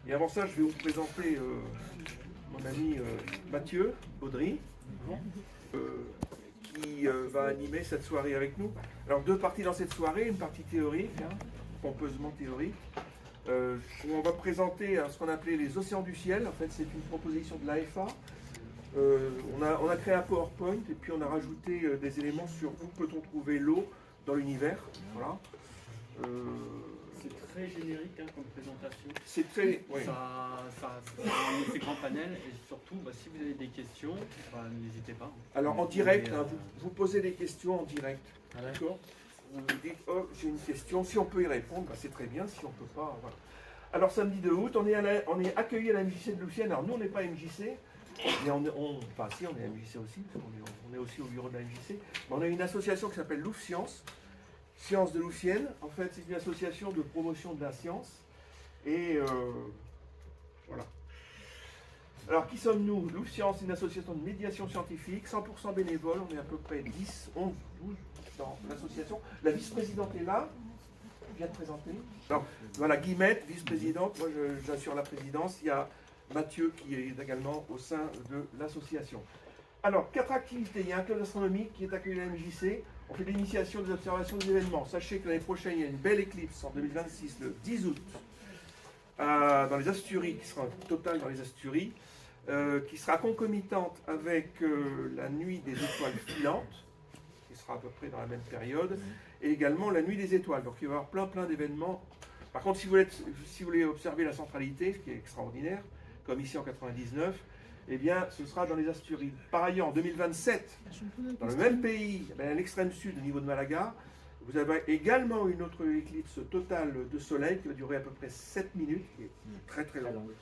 Et avant ça, je vais vous présenter mon ami Mathieu Baudry, qui va animer cette soirée avec nous. Alors, deux parties dans cette soirée, une partie théorique, pompeusement théorique, où on va présenter ce qu'on appelait les océans du ciel. En fait, c'est une proposition de l'AFA. On a créé un PowerPoint et puis on a rajouté des éléments sur où peut-on trouver l'eau dans l'univers. Voilà. C'est très générique comme présentation. C'est très. Oui. Ça a un effet grand panel et surtout, si vous avez des questions, n'hésitez pas. Alors en direct, vous posez des questions en direct. D'accord. Vous dites, oh, j'ai une question, si on peut y répondre, c'est très bien, si on ne peut pas, voilà. Alors samedi 2 août, on est accueillis à la MJC de Louvciennes. Alors nous, on n'est pas MJC, mais enfin si, on est MJC aussi, parce qu'on est aussi au bureau de la MJC. Mais on a une association qui s'appelle Louvre Science, Science de Louvciennes. En fait, c'est une association de promotion de la science. Et voilà. Alors, qui sommes-nous? Louvre Science, une association de médiation scientifique, 100% bénévole. On est à peu près 10, 11, 12 dans l'association. La vice-présidente est là. Je viens de présenter. Alors, voilà, Guillemette, vice-présidente. Moi, j'assure la présidence. Il y a Mathieu qui est également au sein de l'association. Alors, 4 activités. Il y a un club d'astronomie qui est accueilli à la MJC. On fait l'initiation des observations des événements. Sachez que l'année prochaine, il y a une belle éclipse en 2026, le 10 août, dans les Asturies, qui sera totale dans les Asturies, qui sera concomitante avec la nuit des étoiles filantes, qui sera à peu près dans la même période, et également la nuit des étoiles. Donc il va y avoir plein d'événements. Par contre, si vous voulez observer la centralité, ce qui est extraordinaire, comme ici en 99, eh bien, ce sera dans les Asturies. Par ailleurs, en 2027, dans le même pays, à l'extrême sud, au niveau de Malaga, vous avez également une autre éclipse totale de soleil qui va durer à peu près 7 minutes, qui est très très longue.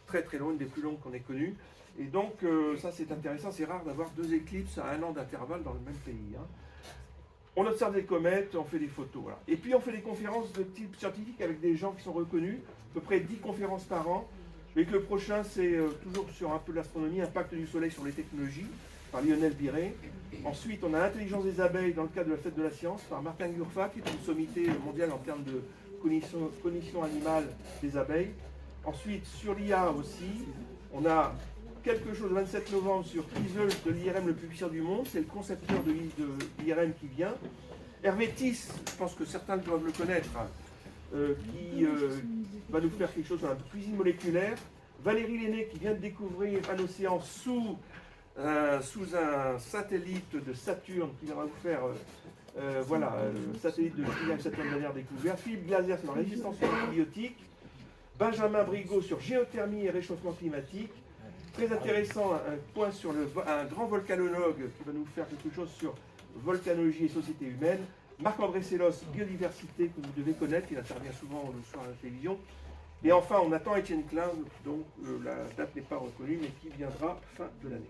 Très très longue, une des plus longues qu'on ait connues. Et donc, ça c'est intéressant, c'est rare d'avoir 2 éclipses à 1 an d'intervalle dans le même pays. On observe des comètes, on fait des photos. Voilà. Et puis on fait des conférences de type scientifique avec des gens qui sont reconnus, à peu près 10 conférences par an. Mais que le prochain, c'est toujours sur un peu l'astronomie, impact du soleil sur les technologies, par Lionel Biré. Ensuite, on a l'intelligence des abeilles dans le cadre de la fête de la science, par Martin Gurfa, qui est une sommité mondiale en termes de cognition animale des abeilles. Ensuite, sur l'IA aussi, on a quelque chose le 27 novembre sur Kiesel de l'IRM le plus puissant du monde. C'est le concepteur de l'IRM qui vient. Hervé Tiss, je pense que certains doivent le connaître, qui va nous faire quelque chose sur la cuisine moléculaire. Valérie Lenné qui vient de découvrir un océan sous un satellite de Saturne qui viendra vous faire satellite de Saturne dernière découverte. Philippe Glaser sur la résistance aux antibiotiques. Benjamin Brigaud sur géothermie et réchauffement climatique. Très intéressant, un point sur un grand volcanologue qui va nous faire quelque chose sur volcanologie et société humaine. Marc-André Sellos, biodiversité, que vous devez connaître, il intervient souvent le soir à la télévision. Et enfin, on attend Étienne Klein, dont la date n'est pas reconnue, mais qui viendra fin de l'année.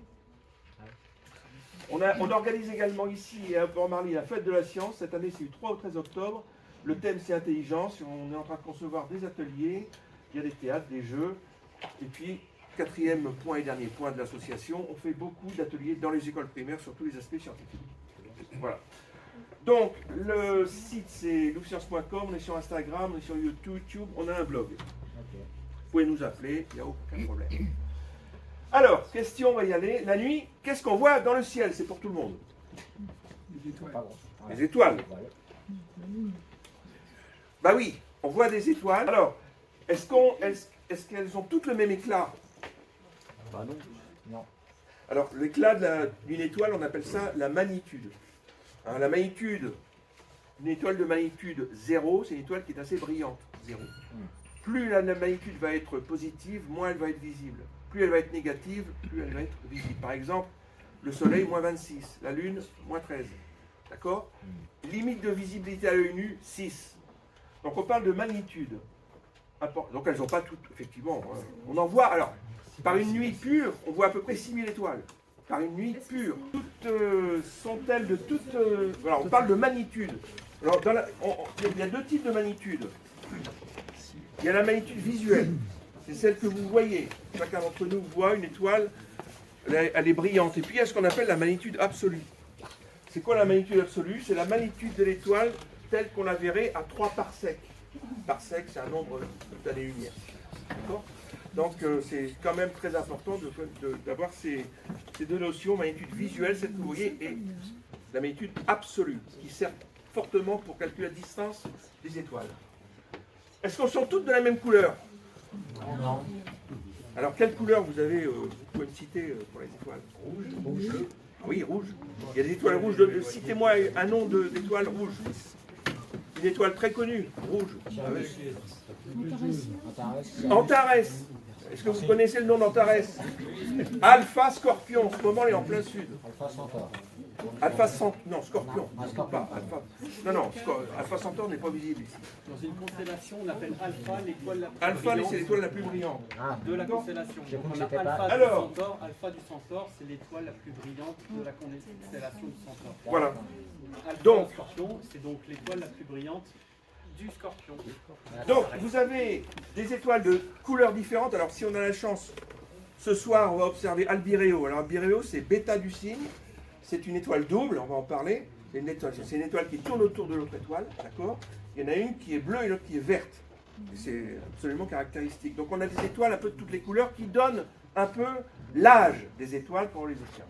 On organise également ici à Port-Marly la fête de la science. Cette année, c'est du 3 au 13 octobre. Le thème, c'est intelligence. On est en train de concevoir des ateliers, il y a des théâtres, des jeux. Et puis, 4e point et dernier point de l'association, on fait beaucoup d'ateliers dans les écoles primaires sur tous les aspects scientifiques. Voilà. Donc, le site c'est louvrescience.com, on est sur Instagram, on est sur YouTube, on a un blog. Vous pouvez nous appeler, il n'y a aucun problème. Alors, question, on va y aller. La nuit, qu'est-ce qu'on voit dans le ciel? C'est pour tout le monde. Les étoiles. Les étoiles. Bah oui, on voit des étoiles. Alors, est-ce qu'elles ont toutes le même éclat? Bah non. Alors, l'éclat d'une étoile, on appelle ça la magnitude. Alors, la magnitude, une étoile de magnitude 0, c'est une étoile qui est assez brillante, 0. Plus la magnitude va être positive, moins elle va être visible. Plus elle va être négative, plus elle va être visible. Par exemple, le Soleil, moins 26, la Lune, moins 13. D'accord? Limite de visibilité à l'œil nu, 6. Donc on parle de magnitude. Donc elles n'ont pas toutes, effectivement. On en voit, alors, par une nuit pure, on voit à peu près 6000 étoiles. Par une nuit pure. Toutes sont-elles de toutes... voilà, on parle de magnitude. Alors, il y a 2 types de magnitude. Il y a la magnitude visuelle. C'est celle que vous voyez. Chacun d'entre nous voit une étoile, elle est brillante. Et puis il y a ce qu'on appelle la magnitude absolue. C'est quoi la magnitude absolue? C'est la magnitude de l'étoile telle qu'on la verrait à 3 parsecs. Parsec, c'est un nombre d'années-lumière. D'accord? Donc c'est quand même très important d'avoir ces deux notions, magnitude visuelle, celle que vous voyez, et la magnitude absolue, qui sert fortement pour calculer la distance des étoiles. Est-ce qu'on sont toutes de la même couleur? Non. Alors quelle couleur vous avez, vous pouvez me citer pour les étoiles? Rouge. Ah oui, rouge. Il y a des étoiles rouges. Citez-moi un nom d'étoile rouge. Une étoile très connue, rouge. Antares. Est-ce que vous connaissez le nom d'Antares? Alpha Scorpion. En ce moment, elle est en plein sud. Alpha Centaure. Alpha Centaure. Non, Scorpion. Scorpion. Pas Alpha. Non, Alpha Centaure n'est pas visible ici. Dans une constellation, on appelle Alpha l'étoile la plus Alpha, brillante c'est l'étoile la plus brillante. de la constellation. J'ai Donc cru on que a c'était pas- Alpha Alors. du Centaure. Alpha du Centaure, c'est l'étoile la plus brillante de la constellation du Centaure. Voilà. Alpha Donc. Scorpion, c'est donc l'étoile la plus brillante du Scorpion. Donc, vous avez des étoiles de couleurs différentes. Alors, si on a la chance, ce soir, on va observer Albireo. Alors, Albireo, c'est bêta du cygne. C'est une étoile double, on va en parler. C'est une étoile qui tourne autour de l'autre étoile, d'accord? Il y en a une qui est bleue et l'autre qui est verte. Et c'est absolument caractéristique. Donc, on a des étoiles un peu de toutes les couleurs qui donnent un peu l'âge des étoiles quand on les observe.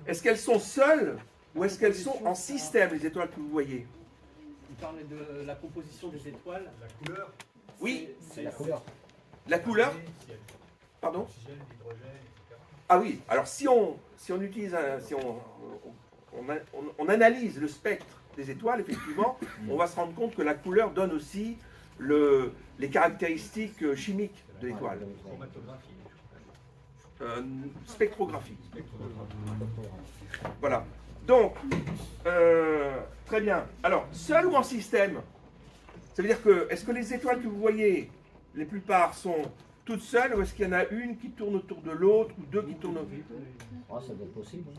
Est-ce qu'elles sont seules ou est-ce qu'elles sont en système, les étoiles que vous voyez? Il parlait de la composition des étoiles. La couleur, Oui, C'est la couleur. la couleur. Pardon? l'oxygène, l'hydrogène, etc. Ah oui, alors si on utilise, on analyse le spectre des étoiles, effectivement, on va se rendre compte que la couleur donne aussi les caractéristiques chimiques de l'étoile. Chromatographie, Spectrographie. spectrographie. Voilà. Donc, très bien. Alors, seul ou en système? Ça veut dire que, est-ce que les étoiles que vous voyez, les plupart sont toutes seules, ou est-ce qu'il y en a une qui tourne autour de l'autre, ou deux qui tournent autour? Oh, ça doit être possible.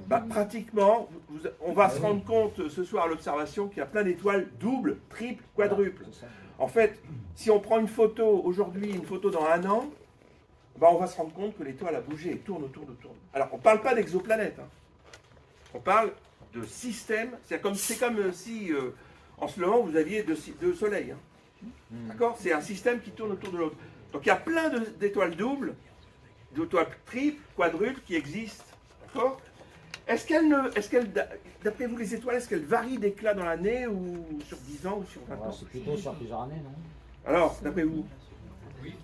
Bah, pratiquement, on va se rendre compte ce soir à l'observation qu'il y a plein d'étoiles doubles, triples, quadruples. C'est ça. En fait, si on prend une photo aujourd'hui, une photo dans un an, bah, on va se rendre compte que l'étoile a bougé et tourne autour. Alors, on ne parle pas d'exoplanète. Hein. On parle de système. C'est comme si, en ce moment, vous aviez deux soleils. Hein. D'accord? C'est un système qui tourne autour de l'autre. Donc, il y a plein d'étoiles doubles, d'étoiles triples, quadruples qui existent. D'accord? Est-ce qu'elles, d'après vous, les étoiles, est-ce qu'elles varient d'éclat dans l'année ou sur 10 ans ou sur 20 Ouais, ans? c'est plutôt sur plusieurs années, non? Alors, d'après vous? Oui.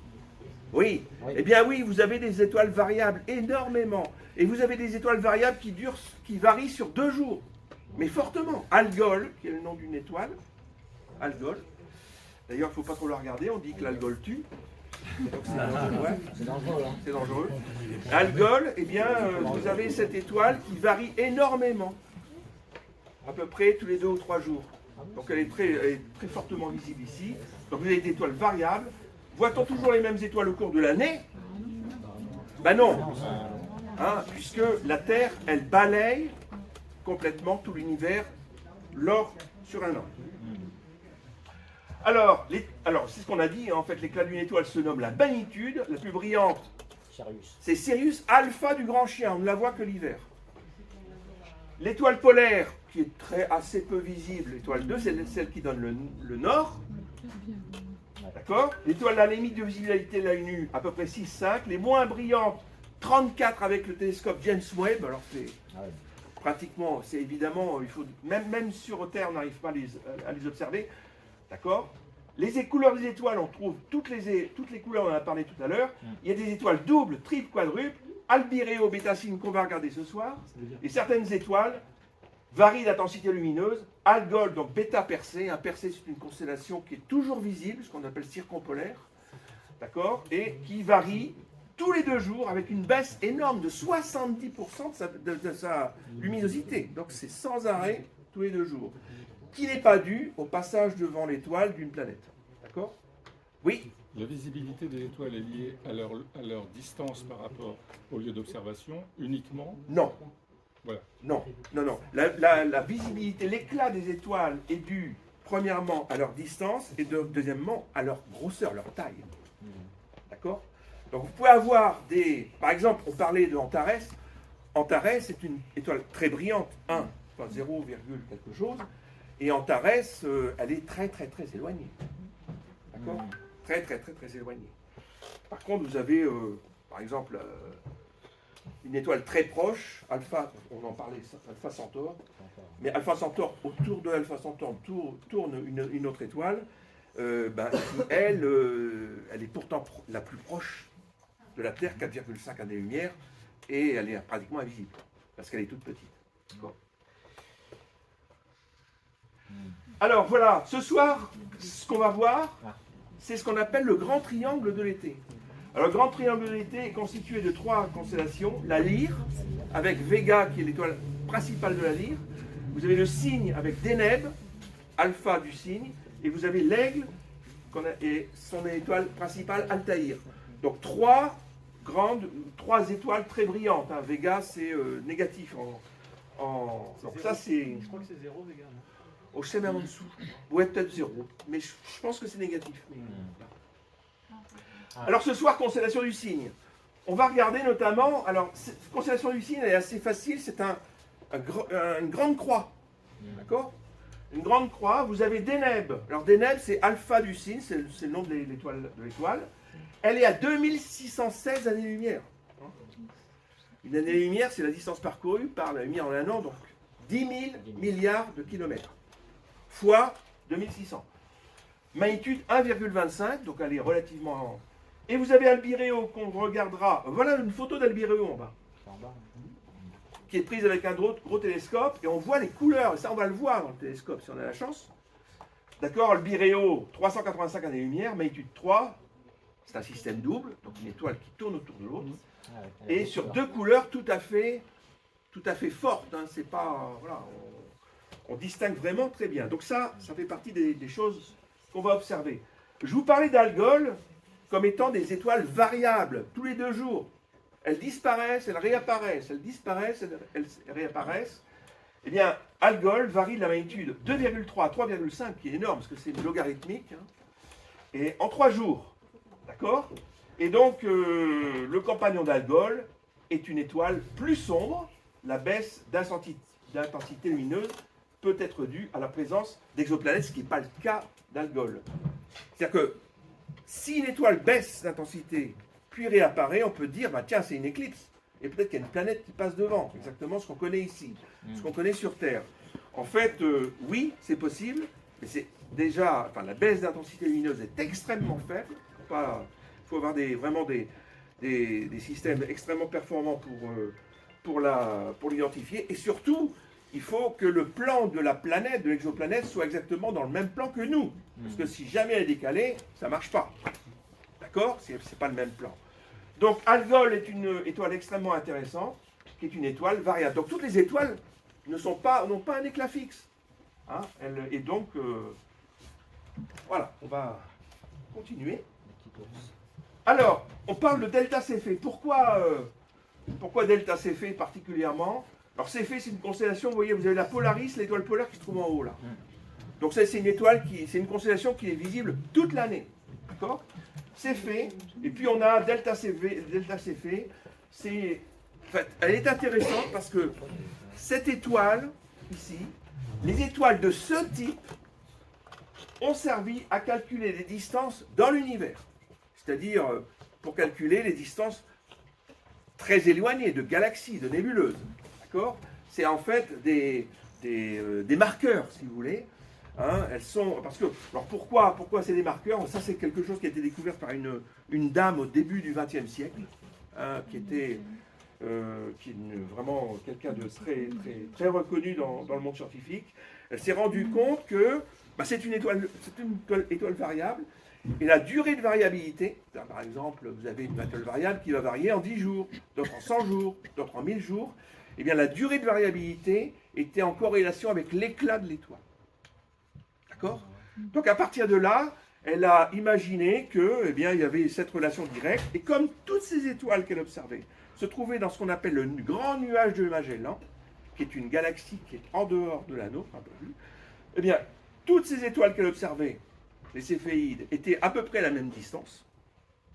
Oui. Oui. Eh bien oui, vous avez des étoiles variables énormément. Et vous avez des étoiles variables qui varient sur 2 jours. Mais fortement. Algol, qui est le nom d'une étoile. Algol. D'ailleurs, il ne faut pas trop la regarder, on dit que l'algol tue. Donc, c'est dangereux, ouais. C'est dangereux, hein? C'est dangereux. Algol, eh bien, vous avez cette étoile qui varie énormément. À peu près tous les 2 ou 3 jours. Donc elle est très fortement visible ici. Donc vous avez des étoiles variables. Voit-on toujours les mêmes étoiles au cours de l'année? Ben non. Hein, puisque la Terre, elle balaye complètement tout l'univers sur un an. Alors c'est ce qu'on a dit, hein, en fait, l'éclat d'une étoile se nomme la magnitude. La plus brillante, Sirius. c'est Sirius Alpha du grand chien, on ne la voit que l'hiver. L'étoile polaire, qui est assez peu visible, l'étoile 2, c'est celle qui donne le nord. D'accord? L'étoile à la limite de visibilité de l'œil nu, à peu près 6-5. Les moins brillantes, 34 avec le télescope James Webb. Alors c'est Ah ouais. pratiquement, c'est évidemment, il faut même sur Terre, on n'arrive pas à les observer. D'accord? Les couleurs des étoiles, on trouve toutes les couleurs, on en a parlé tout à l'heure. Il y a des étoiles doubles, triples, quadruples. Albireo, Beta Cygni qu'on va regarder ce soir. Et certaines étoiles varient d'intensité lumineuse. Algol, donc Beta Persée. Un Persée, c'est une constellation qui est toujours visible, ce qu'on appelle circumpolaire. D'accord? Et qui varie tous les 2 jours avec une baisse énorme de 70% de sa luminosité. Donc c'est sans arrêt tous les 2 jours. Qui n'est pas dû au passage devant l'étoile d'une planète. D'accord? Oui? La visibilité des étoiles est liée à leur distance par rapport au lieu d'observation uniquement. Non. Voilà. Non. La visibilité, l'éclat des étoiles est dû premièrement à leur distance et deuxièmement à leur grosseur, leur taille. D'accord? Donc vous pouvez avoir par exemple, on parlait de Antares. Antares est une étoile très brillante, 0, quelque chose. Et Antares, elle est très très très éloignée. D'accord? Très, très, très, très éloigné. Par contre, vous avez, par exemple, une étoile très proche, Alpha, on en parlait, Alpha Centaure, mais Alpha Centaure, autour de Alpha Centaure, tourne une autre étoile, qui, elle est pourtant la plus proche de la Terre, 4,5 années-lumière, et elle est pratiquement invisible, parce qu'elle est toute petite. D'accord. Alors voilà, ce soir, ce qu'on va voir, c'est ce qu'on appelle le grand triangle de l'été. Alors le grand triangle de l'été est constitué de 3 constellations. La Lyre, avec Vega qui est l'étoile principale de la Lyre. Vous avez le Cygne avec Deneb, alpha du Cygne. Et vous avez l'Aigle et son étoile principale Altaïr. Donc 3 étoiles très brillantes. Hein. Vega c'est négatif. Donc ça c'est... Je crois que c'est 0, Vega. Non. Je sais même en dessous. Ouais, peut-être 0. Mais je pense que c'est négatif. Alors ce soir, constellation du Cygne. On va regarder notamment. Alors, cette constellation du Cygne, elle est assez facile. C'est une grande croix. D'accord. Une grande croix. Vous avez Deneb. Alors, Deneb, c'est alpha du Cygne. C'est le nom de l'étoile. Elle est à 2616 années-lumière. Une année-lumière, c'est la distance parcourue par la lumière en un an. Donc, 10 000 milliards de kilomètres. Fois 2600. Magnitude 1,25. Donc, elle est relativement... Et vous avez Albireo qu'on regardera. Voilà une photo d'Albireo en bas. Qui est prise avec un gros télescope. Et on voit les couleurs. Et ça, on va le voir dans le télescope si on a la chance. D'accord, Albireo, 385 années-lumière, magnitude 3. C'est un système double. Donc une étoile qui tourne autour de l'autre. Et sur 2 couleurs tout à fait fortes. Hein. C'est pas... Voilà, on distingue vraiment très bien. Donc ça fait partie des choses qu'on va observer. Je vous parlais d'Algol comme étant des étoiles variables, tous les 2 jours. Elles disparaissent, elles réapparaissent, elles disparaissent, elles réapparaissent. Eh bien, Algol varie de la magnitude 2,3 à 3,5, qui est énorme, parce que c'est logarithmique, hein, et en 3 jours. D'accord. Et donc, le compagnon d'Algol est une étoile plus sombre. La baisse d'intensité lumineuse peut être due à la présence d'exoplanètes, ce qui n'est pas le cas d'Algol. C'est-à-dire que si une étoile baisse d'intensité, puis réapparaît, on peut dire, bah, tiens, c'est une éclipse. Et peut-être qu'il y a une planète qui passe devant. Exactement ce qu'on connaît ici, ce qu'on connaît sur Terre. En fait, oui, c'est possible, mais c'est déjà, la baisse d'intensité lumineuse est extrêmement faible. Il faut avoir vraiment des systèmes extrêmement performants pour l'identifier. Et surtout, il faut que le plan de la planète, de l'exoplanète, soit exactement dans le même plan que nous. Parce que si jamais elle est décalée, ça ne marche pas. D'accord? C'est pas le même plan. Donc Algol est une étoile extrêmement intéressante, qui est une étoile variable. Donc toutes les étoiles n'ont pas un éclat fixe. Hein? Et donc, voilà, on va continuer. Alors, on parle de delta Céphée. Pourquoi delta Céphée particulièrement? Alors Céphée, c'est une constellation, vous voyez, vous avez la Polaris, l'étoile polaire qui se trouve en haut là. Donc ça, c'est une constellation qui est visible toute l'année. D'accord? Céphée, et puis on a delta Céphée. Elle est intéressante parce que cette étoile, ici, les étoiles de ce type ont servi à calculer les distances dans l'univers. C'est-à-dire pour calculer les distances très éloignées de galaxies, de nébuleuses. D'accord? C'est en fait des marqueurs, si vous voulez. Hein, elles sont, parce que, alors pourquoi c'est des marqueurs? Ça, c'est quelque chose qui a été découvert par une dame au début du XXe siècle, hein, qui est vraiment quelqu'un de très, très, très reconnu dans le monde scientifique. Elle s'est rendue compte que c'est une étoile variable, et la durée de variabilité, par exemple, vous avez une étoile variable qui va varier en 10 jours, d'autres en 100 jours, d'autres en 1000 jours, et bien la durée de variabilité était en corrélation avec l'éclat de l'étoile. D'accord? Donc à partir de là, elle a imaginé que, il y avait cette relation directe, et comme toutes ces étoiles qu'elle observait se trouvaient dans ce qu'on appelle le grand nuage de Magellan, qui est une galaxie qui est en dehors de la nôtre, un peu plus, eh bien, toutes ces étoiles qu'elle observait, les céphéides, étaient à peu près à la même distance.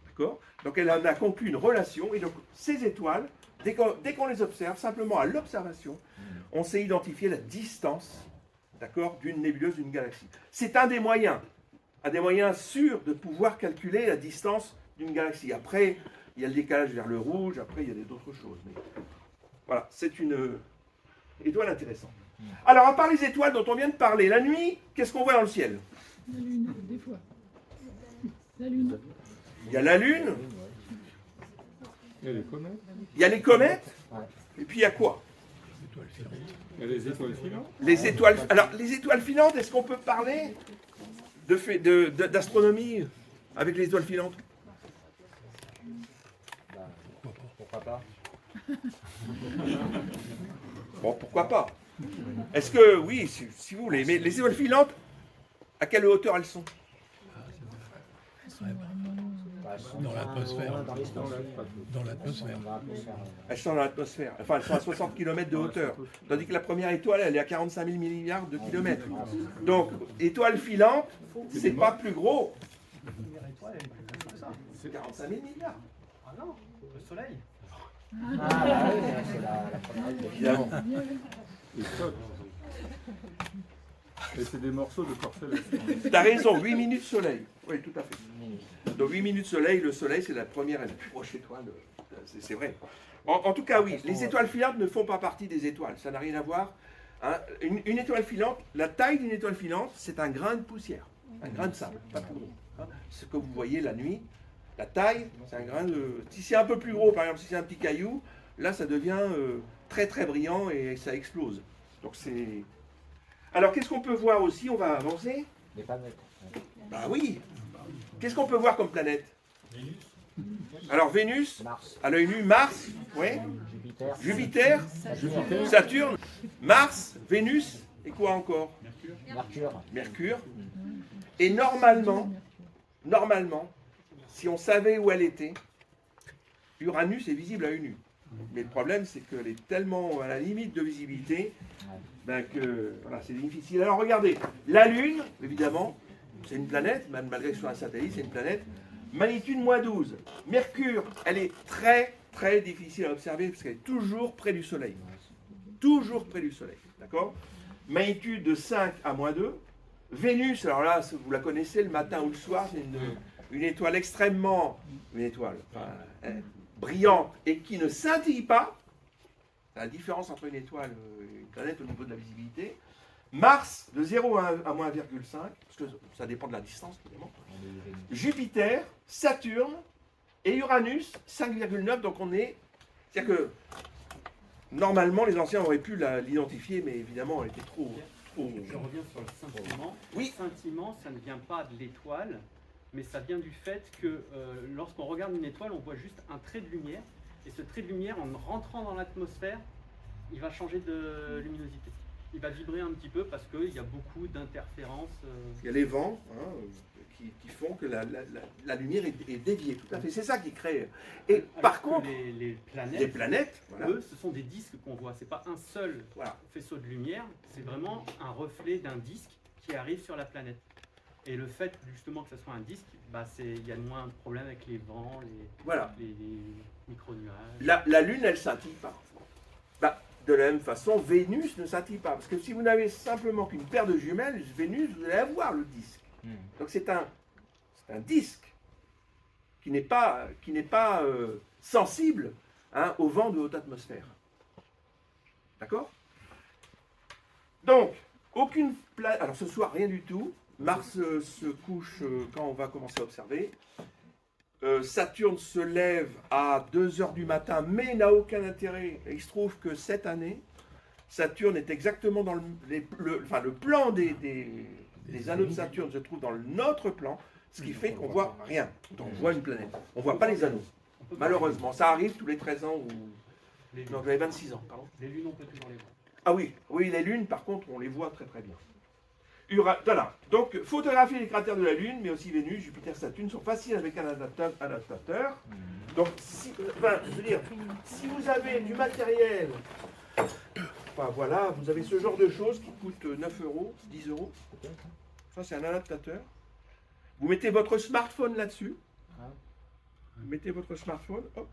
D'accord? Donc elle en a conclu une relation, et donc ces étoiles, dès qu'on les observe, simplement à l'observation, on sait identifier la distance, d'accord, d'une nébuleuse, d'une galaxie. C'est un des moyens a des moyens sûrs de pouvoir calculer la distance d'une galaxie. Après, il y a le décalage vers le rouge, après il y a d'autres choses. Mais voilà, c'est une étoile intéressante. Alors, à part les étoiles dont on vient de parler, la nuit, qu'est-ce qu'on voit dans le ciel? La lune, des fois. La lune. Il y a la Lune, Il y a les comètes, il y a les comètes, Ouais. et puis il y a quoi? il y a les étoiles filantes. Les étoiles. Alors, les étoiles filantes, est-ce qu'on peut parler d'astronomie avec les étoiles filantes? Bah, pourquoi pas? Bon, pourquoi pas? Est-ce que, oui, si vous voulez, mais les étoiles filantes, à quelle hauteur elles sont? Bah, elles sont Dans l'atmosphère. dans l'espace. Dans l'atmosphère. Dans l'atmosphère. Elles sont dans l'atmosphère. Enfin, elles sont à 60 km de hauteur. Tandis que la première étoile, elle est à 45 000 milliards de kilomètres. Donc, étoile filante, c'est pas plus gros. C'est 45 000 milliards. Ah non, le soleil. Ah, bah oui, c'est la première étoile. Évidemment. Ils sautent. Et c'est des morceaux de corps céleste. T'as raison, 8 minutes soleil. Oui, tout à fait. Donc 8 minutes soleil, le soleil, c'est la première et la plus proche étoile. C'est vrai. En tout cas, oui, les étoiles filantes ne font pas partie des étoiles. Ça n'a rien à voir. Hein. Une étoile filante, la taille d'une étoile filante, c'est un grain de poussière. Un grain de sable, pas plus gros. Hein. Ce que vous voyez la nuit, la taille, c'est un grain de... Si c'est un peu plus gros, par exemple, si c'est un petit caillou, là, ça devient très très brillant et ça explose. Donc c'est... Alors, qu'est-ce qu'on peut voir aussi? On va avancer. Les planètes. Bah oui. Qu'est-ce qu'on peut voir comme planète? Alors, Vénus, Mars, à l'œil nu, Mars, ouais. Jupiter, Jupiter, Saturne, Mars, Vénus, et quoi encore? Mercure. Mercure. Et normalement, si on savait où elle était, Uranus est visible à œil nu. Mais le problème, c'est qu'elle est tellement à la limite de visibilité ben que voilà, c'est difficile. Alors regardez, la Lune, évidemment, c'est une planète, même malgré que ce soit un satellite, c'est une planète. Magnitude -12. Mercure, elle est très très difficile à observer parce qu'elle est toujours près du Soleil. Toujours près du Soleil. D'accord? Magnitude de 5 à -2. Vénus, alors là, vous la connaissez, le matin ou le soir, c'est une étoile extrêmement... Une étoile brillante et qui ne scintille pas. C'est la différence entre une étoile et une planète au niveau de la visibilité. Mars, de 0 à -1,5, parce que ça dépend de la distance, évidemment. Jupiter, Saturne et Uranus, 5,9, donc on est... C'est-à-dire que, normalement, les anciens auraient pu l'identifier, mais évidemment, elle était trop... Je reviens sur le scintillement. Oui. Le scintillement, ça ne vient pas de l'étoile, mais ça vient du fait que lorsqu'on regarde une étoile, on voit juste un trait de lumière. Et ce trait de lumière, en rentrant dans l'atmosphère, il va changer de luminosité. Il va vibrer un petit peu parce qu'il y a beaucoup d'interférences. Il y a les vents qui font que la lumière est déviée, tout à fait. C'est ça qui crée. Et Alors par que contre, les les planètes, voilà, eux, ce sont des disques qu'on voit. C'est pas un seul voilà. faisceau de lumière, c'est vraiment un reflet d'un disque qui arrive sur la planète. Et le fait justement que ce soit un disque, bah, il y a moins de problèmes avec les vents, Voilà. les micro-nuages. La Lune, elle ne scintille pas. Bah, de la même façon, Vénus ne scintille pas. Parce que si vous n'avez simplement qu'une paire de jumelles, Vénus, vous allez avoir le disque. Donc c'est un disque qui n'est pas sensible au vent de haute atmosphère. D'accord? Donc, aucune planète... Alors ce soir, rien du tout. Mars se couche quand on va commencer à observer. Saturne se lève à 2h du matin, mais n'a aucun intérêt. Et il se trouve que cette année, Saturne est exactement dans le plan des anneaux de Saturne se trouve dans notre plan, ce qui fait qu'on voit rien. Donc on voit une planète. On ne voit pas les anneaux. Malheureusement, ça arrive tous les 13 ans ou... Non, vous avez 26 ans, pardon. Les lunes, on peut toujours les voir. Ah oui, oui, les lunes, par contre, on les voit très très bien. Voilà. Donc, photographier les cratères de la Lune, mais aussi Vénus, Jupiter, Saturne, sont faciles avec un adaptateur. Donc, si vous avez du matériel, enfin voilà, vous avez ce genre de choses qui coûtent 9 euros, 10 euros. Ça, c'est un adaptateur. Vous mettez votre smartphone là-dessus. Vous mettez votre smartphone, hop.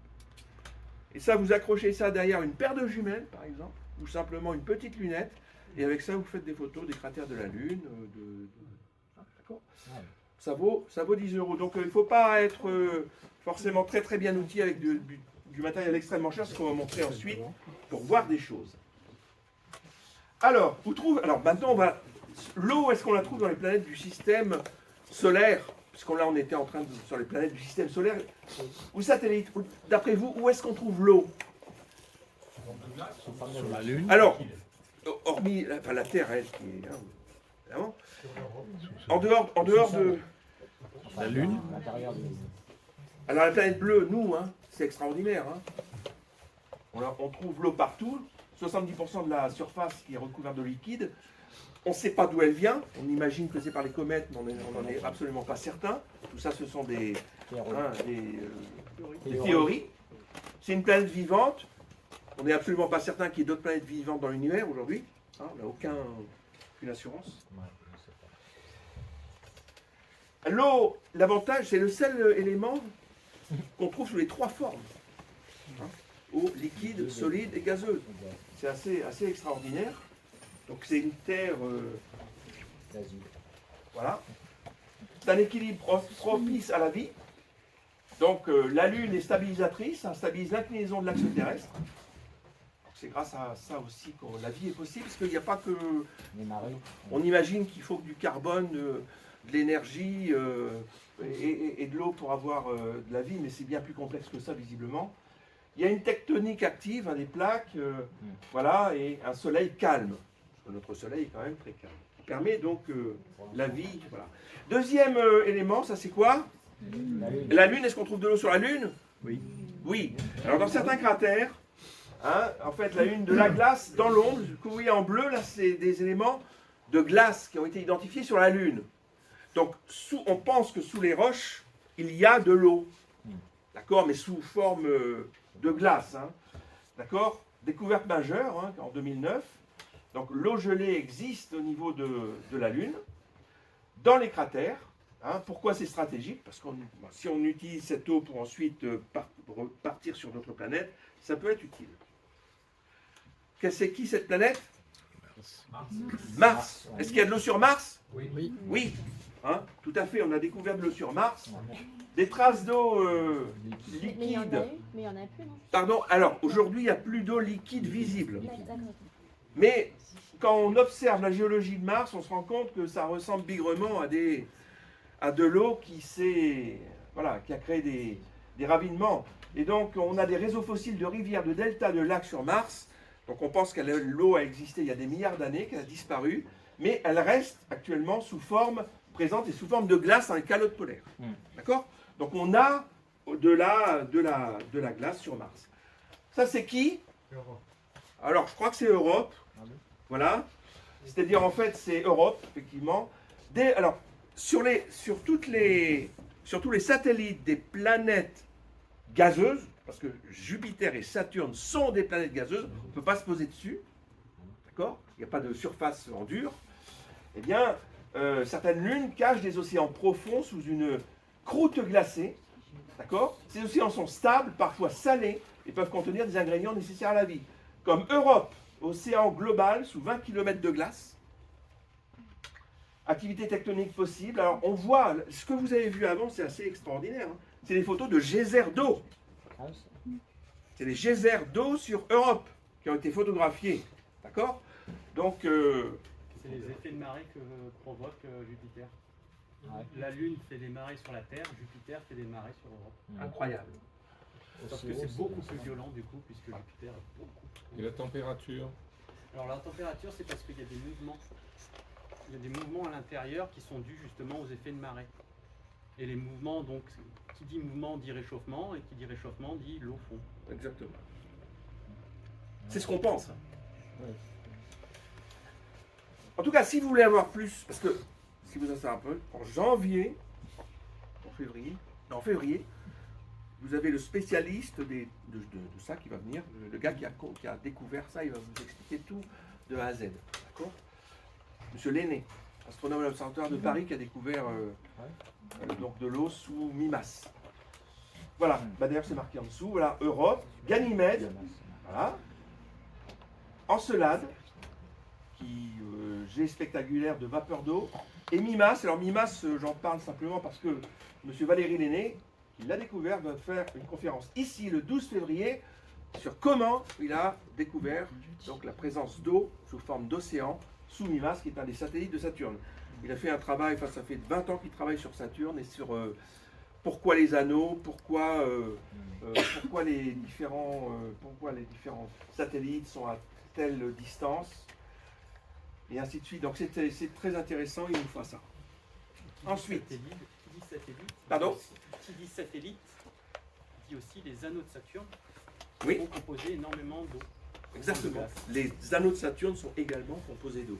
Et ça, vous accrochez ça derrière une paire de jumelles, par exemple, ou simplement une petite lunette. Et avec ça, vous faites des photos des cratères de la Lune. D'accord. ça vaut 10 euros. Donc il ne faut pas être forcément très très bien outillé avec du matériel extrêmement cher, ce qu'on va montrer ensuite pour voir des choses. Alors, alors maintenant, l'eau, est-ce qu'on la trouve dans les planètes du système solaire? Puisqu'on là, on était en train sur les planètes du système solaire. Ou satellite, d'après vous, où est-ce qu'on trouve l'eau? Sur la Lune. Alors, hormis la Terre, elle, qui est là, évidemment, en dehors de... La Lune. À l'intérieur du... Alors la planète bleue, nous, hein, c'est extraordinaire. Hein. On trouve l'eau partout, 70% de la surface qui est recouverte de liquide. On ne sait pas d'où elle vient, on imagine que c'est par les comètes, mais on n'en est absolument pas certain. Tout ça, ce sont des théories. C'est une planète vivante. On n'est absolument pas certain qu'il y ait d'autres planètes vivantes dans l'univers aujourd'hui. Hein, on n'a aucune assurance. L'eau, l'avantage, c'est le seul élément qu'on trouve sous les trois formes. Hein, eau, liquide, solide et gazeuse. C'est assez extraordinaire. Donc c'est une terre... voilà. C'est un équilibre propice à la vie. Donc la Lune est stabilisatrice, ça stabilise l'inclinaison de l'axe terrestre. C'est grâce à ça aussi que la vie est possible, parce qu'il n'y a pas que... On imagine qu'il faut du carbone, de l'énergie et de l'eau pour avoir de la vie, mais c'est bien plus complexe que ça, visiblement. Il y a une tectonique active, des plaques, voilà, et un soleil calme. Notre soleil est quand même très calme. Il permet donc la vie. Voilà. Deuxième élément, ça c'est quoi? La Lune. Est-ce qu'on trouve de l'eau sur la Lune? Oui. Oui. Alors dans certains cratères, hein, en fait, la Lune, de la glace dans l'ombre, ce que vous voyez en bleu, là, c'est des éléments de glace qui ont été identifiés sur la Lune. Donc, on pense que sous les roches, il y a de l'eau. D'accord? Mais sous forme de glace. Hein. D'accord? Découverte majeure, hein, en 2009. Donc, l'eau gelée existe au niveau de la Lune, dans les cratères. Hein. Pourquoi c'est stratégique? Parce que si on utilise cette eau pour ensuite repartir sur d'autres planètes, ça peut être utile. C'est qui cette planète? Mars. Est-ce qu'il y a de l'eau sur Mars? Oui. Oui. Hein, tout à fait, on a découvert de l'eau sur Mars. Des traces d'eau Mais il y en a liquide. eu, mais il n'y en a plus, non? Pardon, alors aujourd'hui il n'y a plus d'eau liquide visible. D'accord. Mais quand on observe la géologie de Mars, on se rend compte que ça ressemble bigrement à de l'eau qui a créé des ravinements. Et donc on a des réseaux fossiles de rivières, de deltas, de lacs sur Mars. Donc on pense que l'eau a existé il y a des milliards d'années, qu'elle a disparu, mais elle reste actuellement présente et sous forme de glace dans les calottes polaires. D'accord? Donc on a de la glace sur Mars. Ça c'est qui? Alors je crois que c'est Europe. Voilà. C'est-à-dire en fait c'est Europe, effectivement. Alors sur tous les satellites des planètes gazeuses, parce que Jupiter et Saturne sont des planètes gazeuses, on ne peut pas se poser dessus. D'accord? Il n'y a pas de surface en dur. Eh bien, certaines lunes cachent des océans profonds sous une croûte glacée. D'accord? Ces océans sont stables, parfois salés, et peuvent contenir des ingrédients nécessaires à la vie. Comme Europe, océan global sous 20 km de glace. Activité tectonique possible. Alors, on voit, ce que vous avez vu avant, c'est assez extraordinaire. Hein. C'est des photos de geysers d'eau. C'est des geysers d'eau sur Europe qui ont été photographiés. D'accord? Donc, c'est les effets de marée que provoque Jupiter. La Lune fait des marées sur la Terre, Jupiter fait des marées sur Europe. incroyable. Sauf que c'est beaucoup plus violent du coup, puisque Jupiter est beaucoup plus... Et la température? Alors la température, c'est parce qu'il y a des mouvements. Il y a des mouvements à l'intérieur qui sont dus justement aux effets de marée. Et les mouvements, donc, qui dit mouvement dit réchauffement, et qui dit réchauffement dit l'eau fond. Exactement. C'est ce qu'on pense. Hein. En tout cas, si vous voulez avoir plus, parce que si vous en savez un peu, en février, vous avez le spécialiste de ça qui va venir, le gars qui a découvert ça, il va vous expliquer tout de A à Z. D'accord? Monsieur Lenné, astronome à l'Observatoire de Paris, qui a découvert donc de l'eau sous mi-masse. Voilà, d'ailleurs c'est marqué en dessous, voilà, Europe, Ganymède, voilà, Encelade, jet spectaculaire de vapeur d'eau. Et Mimas, alors Mimas, j'en parle simplement parce que M. Valéry Lenné, qui l'a découvert, va faire une conférence ici le 12 février sur comment il a découvert donc, la présence d'eau sous forme d'océan sous Mimas, qui est un des satellites de Saturne. Il a fait un travail, enfin ça fait 20 ans qu'il travaille sur Saturne et sur pourquoi les anneaux, pourquoi les différents satellites sont à telle distance, et ainsi de suite. Donc c'est très intéressant, il nous fera ça. Ensuite, Qui dit satellite, pardon, qui dit satellite, dit aussi les anneaux de Saturne qui Oui. vont composer énormément d'eau. exactement. De glace. Les anneaux de Saturne sont également composés d'eau,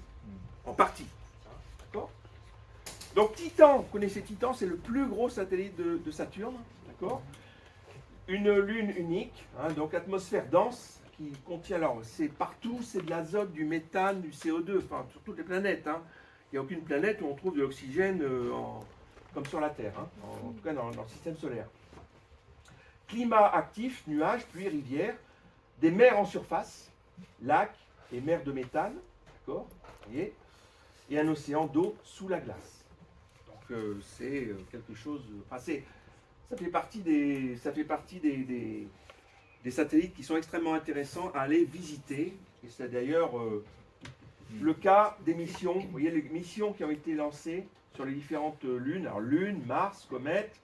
en partie. D'accord. Donc Titan, vous connaissez Titan, c'est le plus gros satellite de Saturne, d'accord. Une lune unique, hein, donc atmosphère dense qui contient, alors c'est partout, c'est de l'azote, du méthane, du CO2, enfin sur toutes les planètes. Hein. Il n'y a aucune planète où on trouve de l'oxygène comme sur la Terre, hein, en tout cas dans le système solaire. Climat actif, nuages, pluie, rivières, des mers en surface, lacs et mers de méthane, d'accord, vous voyez, et un océan d'eau sous la glace. Donc c'est quelque chose, enfin ça fait partie des satellites qui sont extrêmement intéressants à aller visiter. Et c'est d'ailleurs le cas des missions. Vous voyez les missions qui ont été lancées sur les différentes lunes. Alors Lune, Mars, Comète,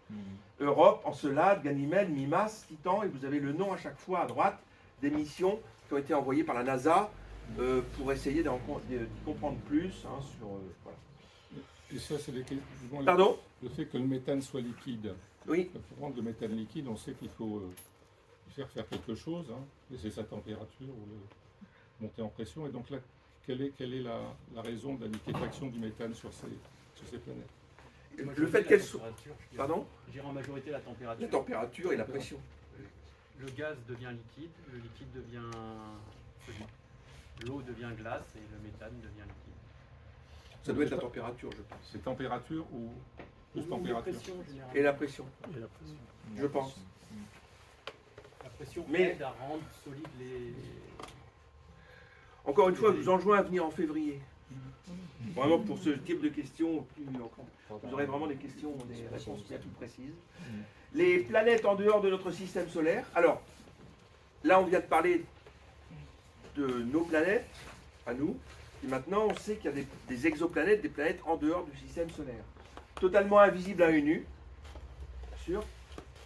Europe, Encelade, Ganymède, Mimas, Titan. Et vous avez le nom à chaque fois à droite des missions qui ont été envoyées par la NASA pour essayer d'y comprendre plus. Hein, sur, voilà. Et ça, c'est Pardon ? le fait que le méthane soit liquide. Oui. Pour rendre le méthane liquide, on sait qu'il faut faire quelque chose, hein, laisser sa température ou monter en pression. Et donc là, quelle est la raison de la liquéfaction du méthane sur ces planètes? Le fait qu'elles soient... Pardon ? Je dirais en majorité la température. La température et la pression. Le gaz devient liquide, le liquide devient solide. L'eau devient glace et le méthane devient liquide. Ça doit être la température, je pense. C'est température ou plus Ou température? pression, généralement. Et la pression, je pense. La pression Mais- aide à rendre solides les... Encore une fois, je vous enjoins à venir en février. Vraiment pour ce type de questions, vous aurez vraiment des questions, des réponses bien plus précises. Les planètes en dehors de notre système solaire. Alors, là on vient de parler de nos planètes, à nous. Et maintenant on sait qu'il y a des exoplanètes, des planètes en dehors du système solaire. Totalement invisibles à l'œil nu, bien sûr.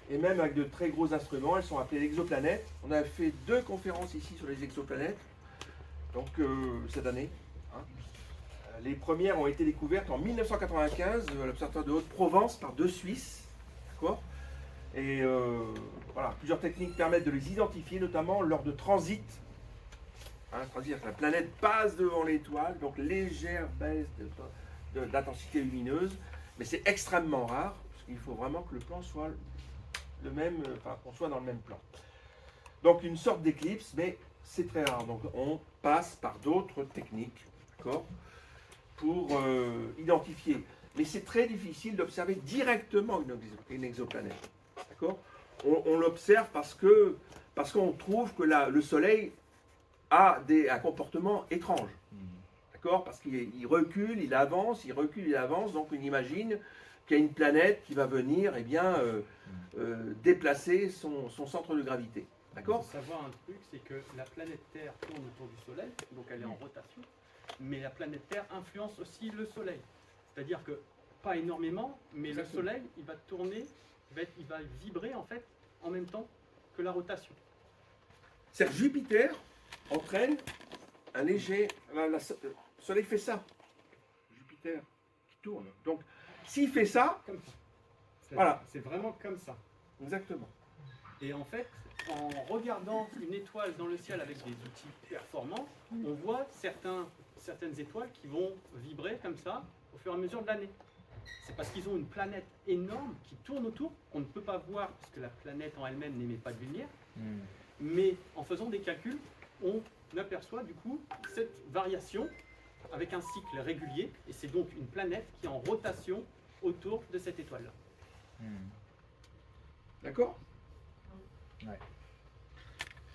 Et même avec de très gros instruments, elles sont appelées exoplanètes. On a fait 2 conférences ici sur les exoplanètes, donc cette année. Hein. Les premières ont été découvertes en 1995 à l'Observatoire de Haute-Provence par 2 Suisses. D'accord. Et voilà, plusieurs techniques permettent de les identifier, notamment lors de transit. Hein, transit, la planète passe devant l'étoile, donc légère baisse d'intensité lumineuse, mais c'est extrêmement rare, parce qu'il faut vraiment que le plan soit le même, enfin qu'on soit dans le même plan. Donc une sorte d'éclipse, mais c'est très rare. Donc on passe par d'autres techniques, d'accord, pour identifier. Mais c'est très difficile d'observer directement une exoplanète, d'accord. On l'observe parce qu'on trouve que le Soleil a un comportement étrange, d'accord, parce qu'il recule, il avance, il recule, il avance, donc on imagine qu'il y a une planète qui va venir, eh bien, déplacer son centre de gravité, Il d'accord. faut savoir un truc, c'est que la planète Terre tourne autour du Soleil, donc elle est en rotation, mais la planète Terre influence aussi le Soleil. C'est-à-dire que, pas énormément, mais Exactement. le Soleil, il va tourner, il va vibrer en fait, en même temps que la rotation. C'est-à-dire que Jupiter entraîne un léger... Le Soleil fait ça. Jupiter qui tourne. Donc, s'il fait ça, Comme ça. Voilà. C'est vraiment comme ça. exactement. Et en fait, en regardant une étoile dans le ciel avec des outils performants, on voit certaines étoiles qui vont vibrer comme ça au fur et à mesure de l'année. C'est parce qu'ils ont une planète énorme qui tourne autour, qu'on ne peut pas voir parce que la planète en elle-même n'émet pas de lumière. Mais en faisant des calculs, on aperçoit du coup cette variation avec un cycle régulier. Et c'est donc une planète qui est en rotation autour de cette étoile-là. D'accord. Ouais.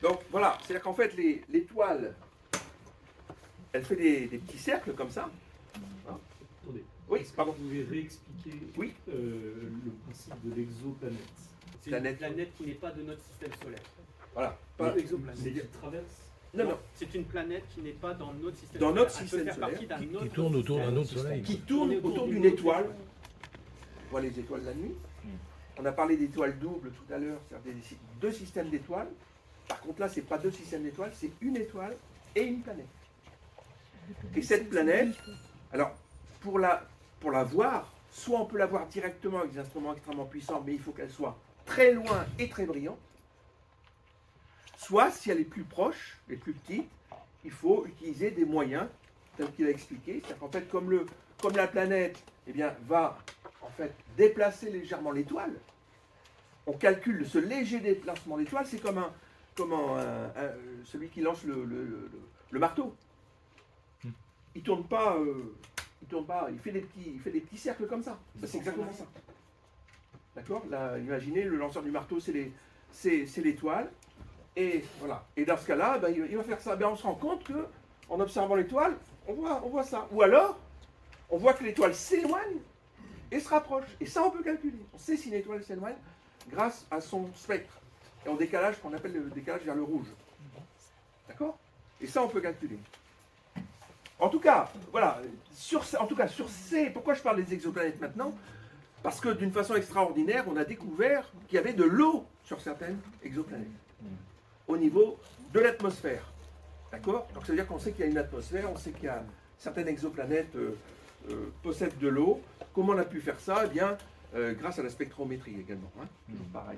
Donc voilà, c'est-à-dire qu'en fait l'étoile elle fait des petits cercles comme ça. Attendez. Oui, Est-ce que pardon. vous pouvez réexpliquer Oui. le principe de l'exoplanète? C'est une Planète. planète qui n'est pas de notre système solaire. Voilà. Pas L'exoplanète qui traverse. Non. C'est une planète qui n'est pas dans notre système Dans solaire. notre Elle système peut faire solaire. partie d'un Qui autre tourne autour d'un système. autre soleil. Qui tourne autour d'une étoile. On voit les étoiles la nuit. On a parlé d'étoiles doubles tout à l'heure, c'est-à-dire deux systèmes d'étoiles. Par contre, là, c'est pas deux systèmes d'étoiles, c'est une étoile et une planète. Et cette planète, alors, pour la voir, soit on peut la voir directement avec des instruments extrêmement puissants, mais il faut qu'elle soit très loin et très brillante. Soit, si elle est plus proche et plus petite, il faut utiliser des moyens, tels qu'il a expliqué. C'est-à-dire qu'en fait, comme la planète eh bien, va en fait, déplacer légèrement l'étoile, on calcule ce léger déplacement d'étoile, c'est comme celui qui lance le marteau. Il tourne pas, il fait des petits cercles comme ça. Ben, c'est exactement ça. D'accord? Là, imaginez, le lanceur du marteau, c'est l'étoile. Et voilà. Et dans ce cas-là, ben, il va faire ça. Ben, on se rend compte que, en observant l'étoile, on voit ça. Ou alors, on voit que l'étoile s'éloigne et se rapproche. Et ça, on peut calculer. On sait si une étoile s'éloigne grâce à son spectre. Et en décalage, qu'on appelle le décalage vers le rouge. D'accord? Et ça, on peut calculer. En tout cas, voilà. Sur ces... Pourquoi je parle des exoplanètes maintenant? Parce que d'une façon extraordinaire, on a découvert qu'il y avait de l'eau sur certaines exoplanètes. Au niveau de l'atmosphère. D'accord? Donc ça veut dire qu'on sait qu'il y a une atmosphère, on sait qu'il y a certaines exoplanètes possèdent de l'eau. Comment on a pu faire ça? Eh bien, grâce à la spectrométrie également. Hein? Pareil,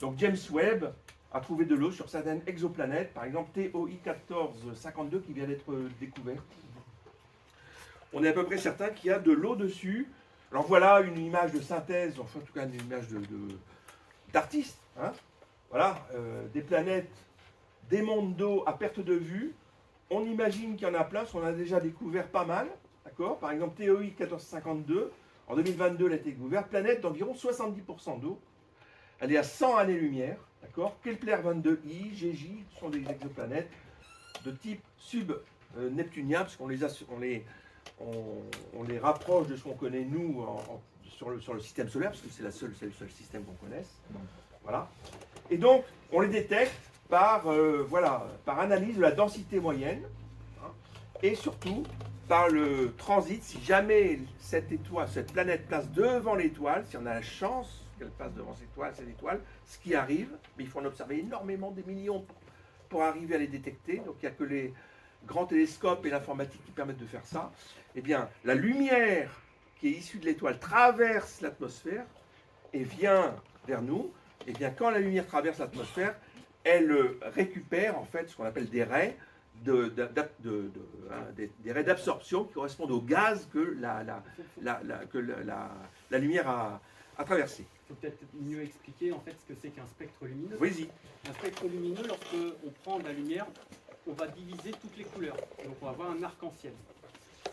Donc James Webb a trouvé de l'eau sur certaines exoplanètes, par exemple TOI 1452 qui vient d'être découvert. On est à peu près certain qu'il y a de l'eau dessus. Alors voilà une image de synthèse, enfin en tout cas une image d'artiste. Hein? Voilà, des planètes, des mondes d'eau à perte de vue. On imagine qu'il y en a plein, parce qu'on a déjà découvert pas mal. D'accord? Par exemple, TOI 1452, en 2022, elle a été découverte. Planète d'environ 70% d'eau. Elle est à 100 années-lumière. D'accord? Kepler 22i, GJ, ce sont des exoplanètes de type sub-neptunien, parce qu'on on les rapproche de ce qu'on connaît, nous, sur le système solaire, parce que c'est le seul système qu'on connaisse. Voilà. Et donc, on les détecte par analyse de la densité moyenne, hein, et surtout par le transit. Si jamais cette planète passe devant l'étoile, si on a la chance qu'elle passe devant cette étoile, ce qui arrive, mais il faut en observer énormément, des millions pour arriver à les détecter. Donc il n'y a que les grands télescopes et l'informatique qui permettent de faire ça. Eh bien, la lumière qui est issue de l'étoile traverse l'atmosphère et vient vers nous. Eh bien, quand la lumière traverse l'atmosphère, elle récupère en fait ce qu'on appelle des rays des rays d'absorption qui correspondent au gaz que la lumière a traversé. Il faut peut-être mieux expliquer en fait ce que c'est qu'un spectre lumineux. Vas-y. Un spectre lumineux, lorsque on prend de la lumière, on va diviser toutes les couleurs. Donc on va avoir un arc-en-ciel.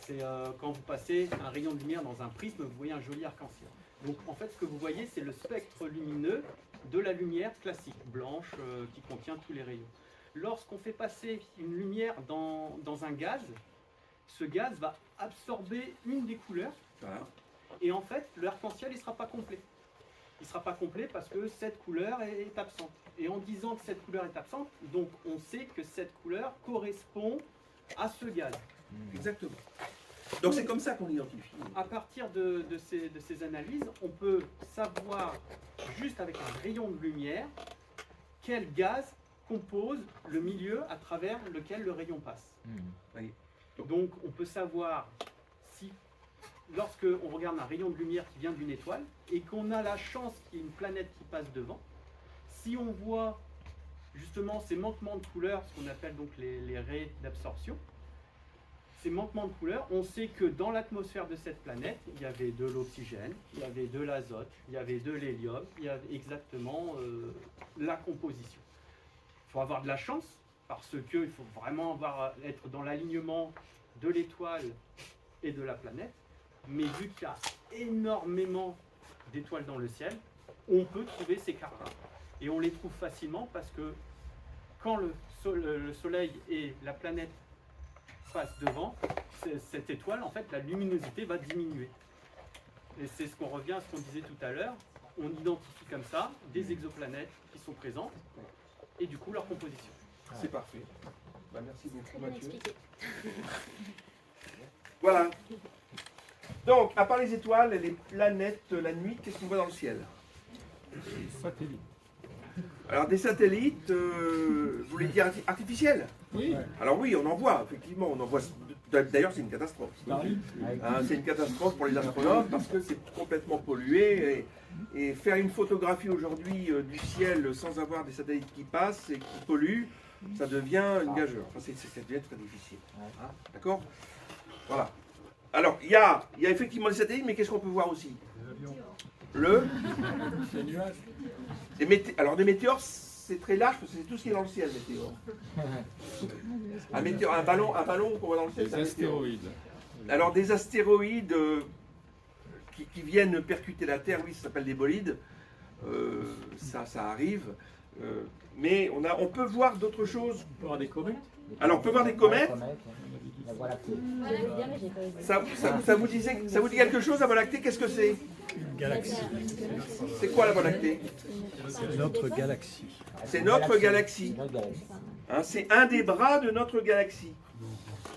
C'est quand vous passez un rayon de lumière dans un prisme, vous voyez un joli arc-en-ciel. Donc en fait, ce que vous voyez, c'est le spectre lumineux de la lumière classique, blanche, qui contient tous les rayons. Lorsqu'on fait passer une lumière dans un gaz, ce gaz va absorber une des couleurs. Voilà. Et en fait, l'arc-en-ciel, il ne sera pas complet. Il ne sera pas complet parce que cette couleur est absente. Et en disant que cette couleur est absente, donc on sait que cette couleur correspond à ce gaz. Exactement. Donc c'est comme ça qu'on identifie. À partir de ces analyses, on peut savoir, juste avec un rayon de lumière, quel gaz compose le milieu à travers lequel le rayon passe. Oui. Donc on peut savoir si, lorsque on regarde un rayon de lumière qui vient d'une étoile et qu'on a la chance qu'il y ait une planète qui passe devant, si on voit justement ces manquements de couleurs, ce qu'on appelle donc les raies d'absorption, ces manquements de couleurs, on sait que dans l'atmosphère de cette planète, il y avait de l'oxygène, il y avait de l'azote, il y avait de l'hélium, il y avait exactement la composition. Il faut avoir de la chance, parce qu'il faut vraiment être dans l'alignement de l'étoile et de la planète. Mais vu qu'il y a énormément d'étoiles dans le ciel, on peut trouver ces cartes-là. Et on les trouve facilement parce que quand le Soleil et la planète passe devant, cette étoile, en fait, la luminosité va diminuer. Et c'est ce qu'on revient à ce qu'on disait tout à l'heure. On identifie comme ça des exoplanètes qui sont présentes et du coup leur composition. C'est parfait. Bah, merci beaucoup, Très bien Mathieu. expliqué. Voilà. Donc, à part les étoiles et les planètes, la nuit, qu'est-ce qu'on voit dans le ciel? Satellite. Alors, des satellites, vous voulez dire artificiels? Oui. Alors oui, on en voit, effectivement, on en voit. D'ailleurs, c'est une catastrophe. Hein, c'est une catastrophe pour les astronautes parce que c'est complètement pollué. Et faire une photographie aujourd'hui du ciel sans avoir des satellites qui passent et qui polluent, ça devient une gageure. Enfin, ça devient très difficile. Hein, d'accord? Voilà. Alors, il y a effectivement les satellites, mais qu'est-ce qu'on peut voir aussi? Le Les nuages. Alors, des météores, c'est très large parce que c'est tout ce qui est dans le ciel, météore. Un météore, un ballon qu'on voit dans le ciel, c'est Les un météore. astéroïdes. Alors, des astéroïdes qui viennent percuter la Terre, oui, ça s'appelle des bolides. Ça arrive. Mais on peut voir d'autres choses. On peut avoir des comètes. Alors, on peut voir des comètes. La Voie lactée. Voilà, je veux dire, mais j'ai pas osé. Ça vous dit quelque chose, la Voie lactée? Qu'est-ce que c'est? Une galaxie. C'est quoi la Voie lactée? C'est notre galaxie. C'est notre galaxie. Notre galaxie. Hein, c'est un des bras de notre galaxie.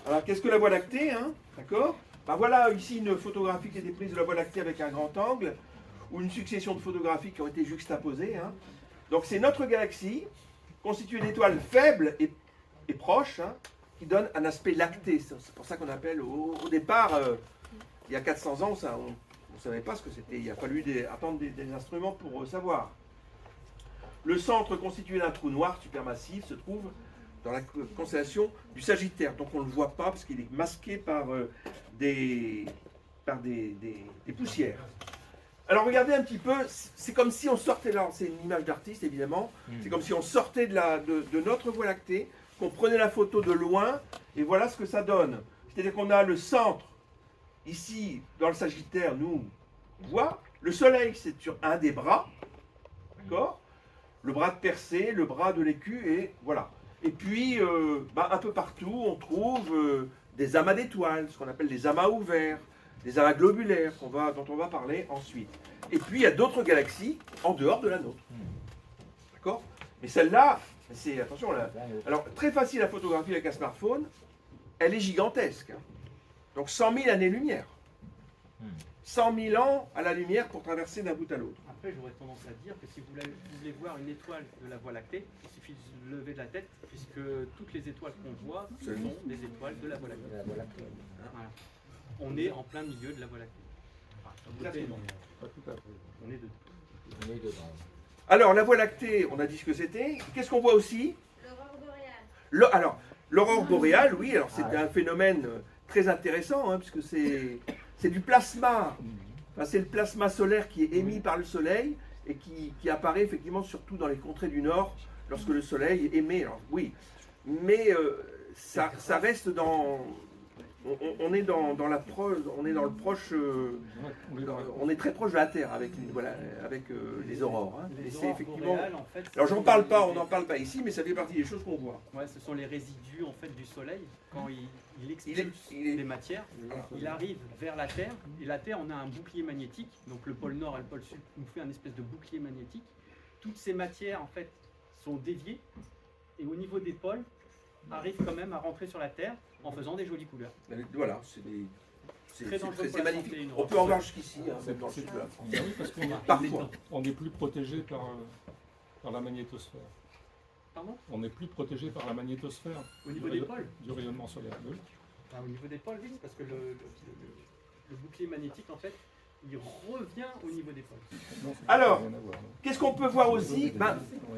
Alors, qu'est-ce que la Voie lactée, hein? D'accord? Ben voilà ici une photographie qui a été prise de la Voie lactée avec un grand angle, ou une succession de photographies qui ont été juxtaposées. Hein. Donc, c'est notre galaxie, constituée d'étoiles faibles et proches, hein, qui donnent un aspect lacté. C'est pour ça qu'on appelle, au départ, il y a 400 ans, on ne savait pas ce que c'était. Il a fallu attendre des instruments pour savoir. Le centre constitué d'un trou noir supermassif se trouve dans la constellation du Sagittaire. Donc on ne le voit pas parce qu'il est masqué par des poussières. Alors regardez un petit peu, c'est comme si on sortait là, c'est une image d'artiste évidemment, c'est comme si on sortait de notre Voie lactée, qu'on prenait la photo de loin, et voilà ce que ça donne. C'est-à-dire qu'on a le centre, ici, dans le Sagittaire, nous, on voit, le Soleil, c'est sur un des bras, d'accord? Le bras de Persée, le bras de l'Écu, et voilà. Et puis, un peu partout, on trouve des amas d'étoiles, ce qu'on appelle des amas ouverts, des amas globulaires, dont on va parler ensuite. Et puis, il y a d'autres galaxies en dehors de la nôtre. D'accord? Mais celle-là, c'est, attention, là, alors très facile à photographier avec un smartphone, elle est gigantesque. Hein. Donc 100 000 années-lumière. 100 000 ans à la lumière pour traverser d'un bout à l'autre. Après, j'aurais tendance à dire que si vous voulez voir une étoile de la Voie lactée, il suffit de lever de la tête, puisque toutes les étoiles qu'on voit sont des étoiles de la Voie lactée. La Voie lactée. Voilà. On est en plein milieu de la Voie lactée. Exactement. Pas tout à fait. On est dedans. On est dedans. Alors la Voie lactée, on a dit ce que c'était. Qu'est-ce qu'on voit aussi? L'aurore boréale. Alors, l'aurore boréale, oui, alors c'est un phénomène très intéressant, hein, puisque c'est du plasma. Enfin, c'est le plasma solaire qui est émis par le Soleil et qui apparaît effectivement surtout dans les contrées du Nord lorsque le Soleil émet. Alors, oui, mais ça reste dans... On est dans le proche... on est très proche de la Terre avec les aurores. Hein. Les Et c'est aurores effectivement... boréales, en fait, Alors ce j'en sont parle les- pas, on n'en parle pas ici, mais ça fait partie des choses qu'on voit. Ouais, ce sont les résidus en fait du Soleil. Quand il expulse Il est- des matières, il arrive vers la Terre. Et la Terre, on a un bouclier magnétique. Donc le pôle Nord et le pôle Sud nous fait un espèce de bouclier magnétique. Toutes ces matières en fait sont déviées. Et au niveau des pôles, arrivent quand même à rentrer sur la Terre en faisant des jolies couleurs. Voilà, Très dangereux pour c'est la magnifique. santé, une On peut en voir jusqu'ici, hein, même dans le sud de la France. Ah oui, parce qu'on Parfois. on est plus protégé par la magnétosphère. Pardon? On est plus protégé par la magnétosphère Au niveau des pôles? du rayonnement solaire. Oui. Au niveau des pôles, oui, parce que le bouclier magnétique, en fait, il revient au niveau des pôles. Non, ça n'a Alors, rien à voir, non. Qu'est-ce qu'on peut voir aussi?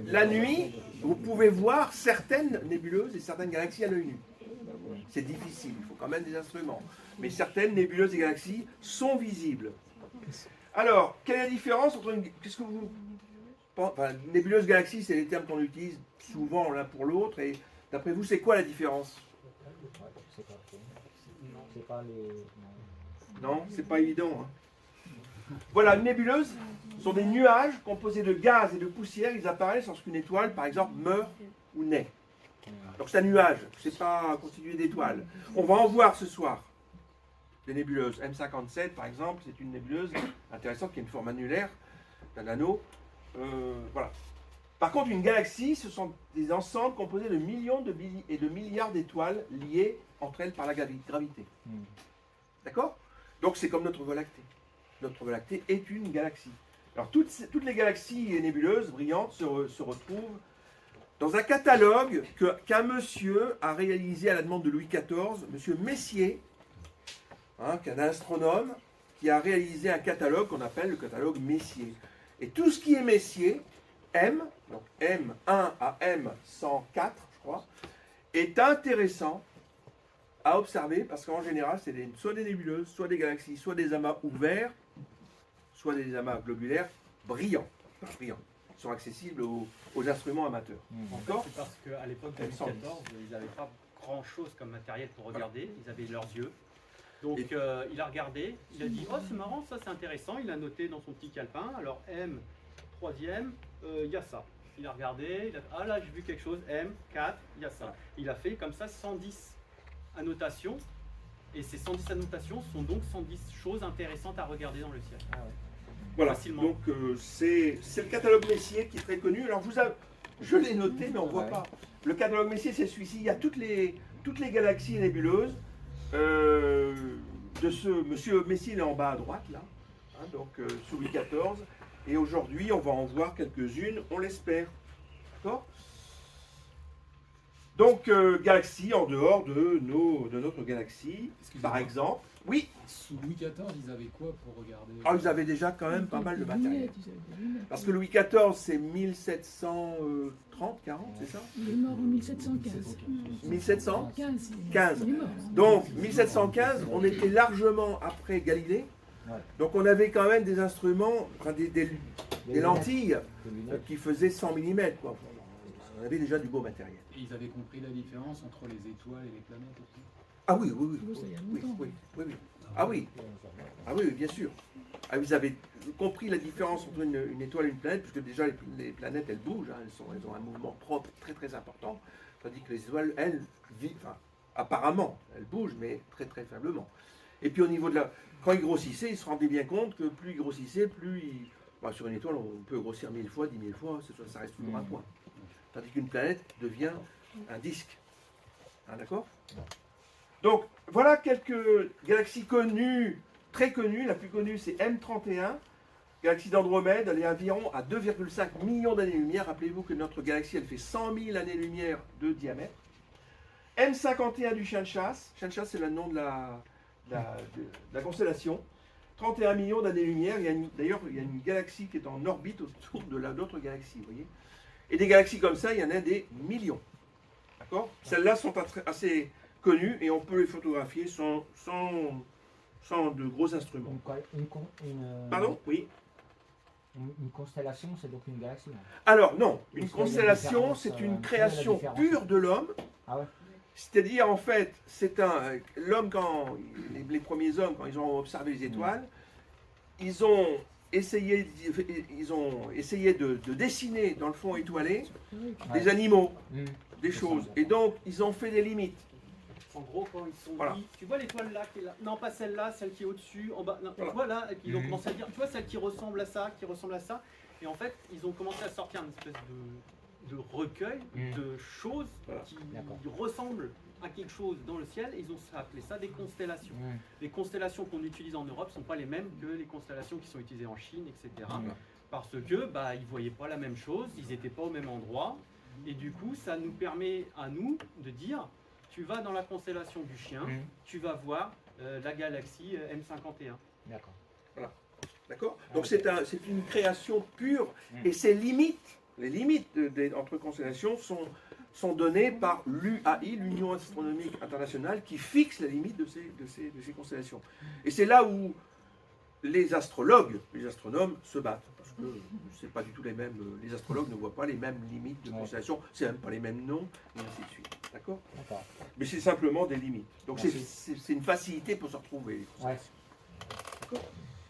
La nuit, vous pouvez voir certaines nébuleuses et certaines galaxies à l'œil nu. C'est difficile, il faut quand même des instruments. Mais certaines nébuleuses et galaxies sont visibles. Alors, quelle est la différence entre qu'est-ce que vous pensez? Enfin, nébuleuse, galaxie, c'est les termes qu'on utilise souvent l'un pour l'autre. Et d'après vous, c'est quoi la différence? Ouais, c'est pas trop. C'est pas les. Non, c'est pas évident. Hein. Voilà, une nébuleuse sont des nuages composés de gaz et de poussière. Ils apparaissent lorsqu'une étoile, par exemple, meurt ou naît. Donc c'est un nuage, c'est pas constitué d'étoiles. On va en voir ce soir. Des nébuleuses. M57 par exemple, c'est une nébuleuse intéressante qui a une forme annulaire d'un anneau. Voilà. Par contre, une galaxie, ce sont des ensembles composés de millions et de milliards d'étoiles liées entre elles par la gravité. D'accord? Donc c'est comme notre Voie lactée. Notre Voie lactée est une galaxie. Alors toutes les galaxies et nébuleuses brillantes se retrouvent dans un catalogue qu'un monsieur a réalisé à la demande de Louis XIV, monsieur Messier, qui est un astronome, qui a réalisé un catalogue qu'on appelle le catalogue Messier. Et tout ce qui est Messier, M, donc M1 à M104, je crois, est intéressant à observer parce qu'en général, c'est soit des nébuleuses, soit des galaxies, soit des amas ouverts, soit des amas globulaires brillants. Enfin, brillants. Ils sont accessibles aux instruments amateurs. D'accord ? C'est parce qu'à l'époque de Louis XIV, ils n'avaient pas grand-chose comme matériel pour regarder. Ils avaient leurs yeux. Donc il a regardé, il a dit « Oh, c'est marrant, ça c'est intéressant ». Il a noté dans son petit calepin. Alors M, troisième, il y a ça. Il a regardé, ah là j'ai vu quelque chose, M, 4, il y a ça. Il a fait comme ça 110 annotations. Et ces 110 annotations sont donc 110 choses intéressantes à regarder dans le ciel. Voilà, Facilement. donc c'est le catalogue Messier qui est très connu. Alors je l'ai noté, mais on ne voit pas. Le catalogue Messier, c'est celui-ci. Il y a toutes les galaxies et nébuleuses de ce monsieur Messier, il est en bas à droite, là, donc sous Louis XIV. Et aujourd'hui, on va en voir quelques-unes, on l'espère. D'accord ? Donc, galaxies en dehors de notre galaxie, par exemple. Oui. Sous Louis XIV, ils avaient quoi pour regarder? Ah, ils avaient déjà quand même pas mal de matériel. Parce que Louis XIV, c'est 1730, 40, c'est ça? Il est mort en 1715. 1715. Il est mort. Donc, 1715, on était largement après Galilée. Donc, on avait quand même des instruments, enfin, des lentilles qui faisaient 100 mm, quoi. On avait déjà du beau matériel. Et ils avaient compris la différence entre les étoiles et les planètes aussi? Ah oui, oui, oui. Ça, il y a Oui, longtemps. oui, oui, oui. Ah oui. Ah oui, bien sûr. Ah, vous avez compris la différence entre une étoile et une planète, puisque déjà les planètes, elles bougent, hein, elles ont un mouvement propre très très important, tandis que les étoiles, elles, apparemment, elles bougent, mais très très faiblement. Et puis au niveau de la... Quand ils grossissaient, ils se rendaient bien compte que plus ils grossissaient, plus ils... Bah, sur une étoile, on peut grossir 1000 fois, 10 000 fois, ça reste toujours un point. Tandis qu'une planète devient un disque. Hein, d'accord ? Donc, voilà quelques galaxies connues, très connues. La plus connue, c'est M31, galaxie d'Andromède. Elle est environ à 2,5 millions d'années-lumière. Rappelez-vous que notre galaxie, elle fait 100 000 années-lumière de diamètre. M51 du chien de chasse. Chien de chasse, c'est le nom de la constellation. 31 millions d'années-lumière. D'ailleurs, il y a une galaxie qui est en orbite autour de l'autre galaxie, vous voyez. Et des galaxies comme ça, il y en a des millions. D'accord ? Celles-là sont assez connues et on peut les photographier sans de gros instruments. Pardon ? Oui. Une constellation, c'est donc une galaxie. Alors non, une Parce qu'il y a une constellation, différence, c'est quelle est une la création différence pure de l'homme. Ah ouais. C'est-à-dire, en fait, l'homme, quand les premiers hommes, quand ils ont observé les étoiles, ils ont essayé de dessiner dans le fond étoilé des animaux, des choses. Et donc, ils ont fait des limites. En gros, quand ils sont Voilà. dit, tu vois l'étoile là qui est là, non pas celle-là, celle qui est au-dessus, en bas, non, tu vois là, et puis ils ont commencé à dire, tu vois celle qui ressemble à ça, qui ressemble à ça, et en fait, ils ont commencé à sortir une espèce de recueil de choses qui ressemblent à quelque chose dans le ciel, et ils ont appelé ça des constellations. Les constellations qu'on utilise en Europe ne sont pas les mêmes que les constellations qui sont utilisées en Chine, etc. Parce que ils ne voyaient pas la même chose, ils n'étaient pas au même endroit, et du coup, ça nous permet à nous de dire, tu vas dans la constellation du chien, tu vas voir la galaxie M51. D'accord. Voilà. D'accord ? Donc c'est une création pure et ses limites, les limites entre constellations sont données par l'UAI, l'Union astronomique internationale, qui fixe la limite de ces constellations. Et c'est là où les astrologues, les astronomes se battent, parce que c'est pas du tout les mêmes. Les astrologues ne voient pas les mêmes limites de constellation, c'est même pas les mêmes noms, et ainsi de suite. D'accord ? Mais c'est simplement des limites. Donc c'est une facilité pour se retrouver.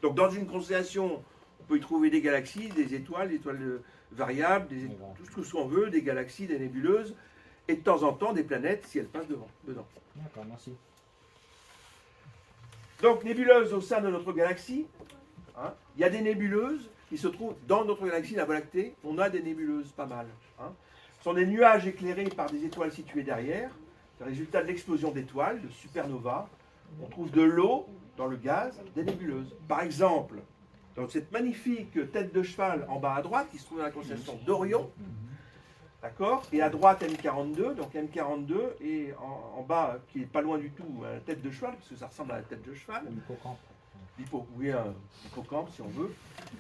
Donc dans une constellation, on peut y trouver des galaxies, des étoiles variables, tout ce qu'on veut, des galaxies, des nébuleuses. et de temps en temps des planètes si elles passent dedans. D'accord, merci. Donc, nébuleuses au sein de notre galaxie. Hein. Il y a des nébuleuses qui se trouvent dans notre galaxie, la Voie lactée. On a des nébuleuses pas mal. Hein. Ce sont des nuages éclairés par des étoiles situées derrière. C'est le résultat de l'explosion d'étoiles, de supernovas. On trouve de l'eau dans le gaz des nébuleuses. Par exemple, dans cette magnifique tête de cheval en bas à droite, qui se trouve dans la constellation d'Orion, d'accord, et à droite M42, donc M42, et en bas, qui n'est pas loin du tout, la tête de cheval, parce que ça ressemble à la tête de cheval, L'hippocampe. oui, un hippocampe si on veut,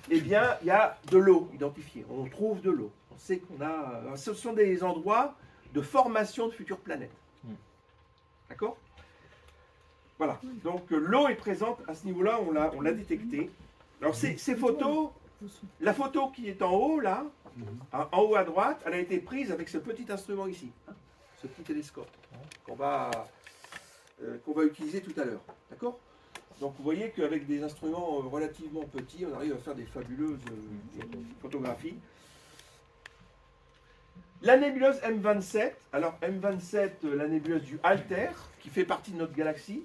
eh bien, il y a de l'eau identifiée, on trouve de l'eau. On sait qu'on a... Ce sont des endroits de formation de futures planètes. D'accord? Voilà, donc l'eau est présente à ce niveau-là, on l'a détectée. Alors ces photos, la photo qui est en haut là, en haut à droite, elle a été prise avec ce petit instrument ici, hein, ce petit télescope qu'on va utiliser tout à l'heure. D'accord? Donc vous voyez qu'avec des instruments relativement petits, on arrive à faire des fabuleuses photographies. La nébuleuse M27, alors M27, la nébuleuse du Altair, qui fait partie de notre galaxie.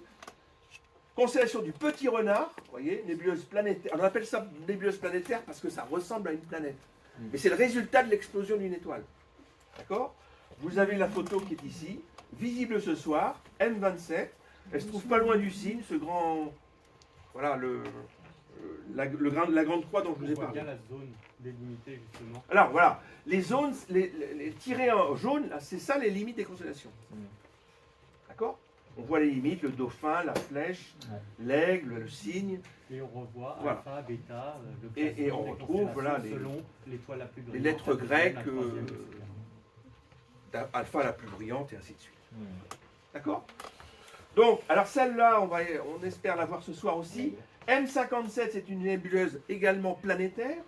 Constellation du Petit Renard, vous voyez, nébuleuse planétaire. On appelle ça nébuleuse planétaire parce que ça ressemble à une planète. Mais c'est le résultat de l'explosion d'une étoile. D'accord? Vous avez la photo qui est ici, visible ce soir, M27. Elle se trouve pas loin du Cygne, ce grand... Voilà, la grande croix dont je vous ai On voit parlé. bien la zone délimitée, justement. Alors voilà, les zones, les tirés en jaune, là, c'est ça les limites des constellations. D'accord? On voit les limites, le dauphin, la flèche, l'aigle, le cygne. Et on revoit Voilà. alpha, bêta, le Et classement on des retrouve, voilà, constellations selon l'étoile la plus brillante, lettres la deuxième, grecques, la troisième, etc. Alpha la plus brillante et ainsi de suite. D'accord? Donc, alors celle-là, on espère la voir ce soir aussi. M57, c'est une nébuleuse également planétaire,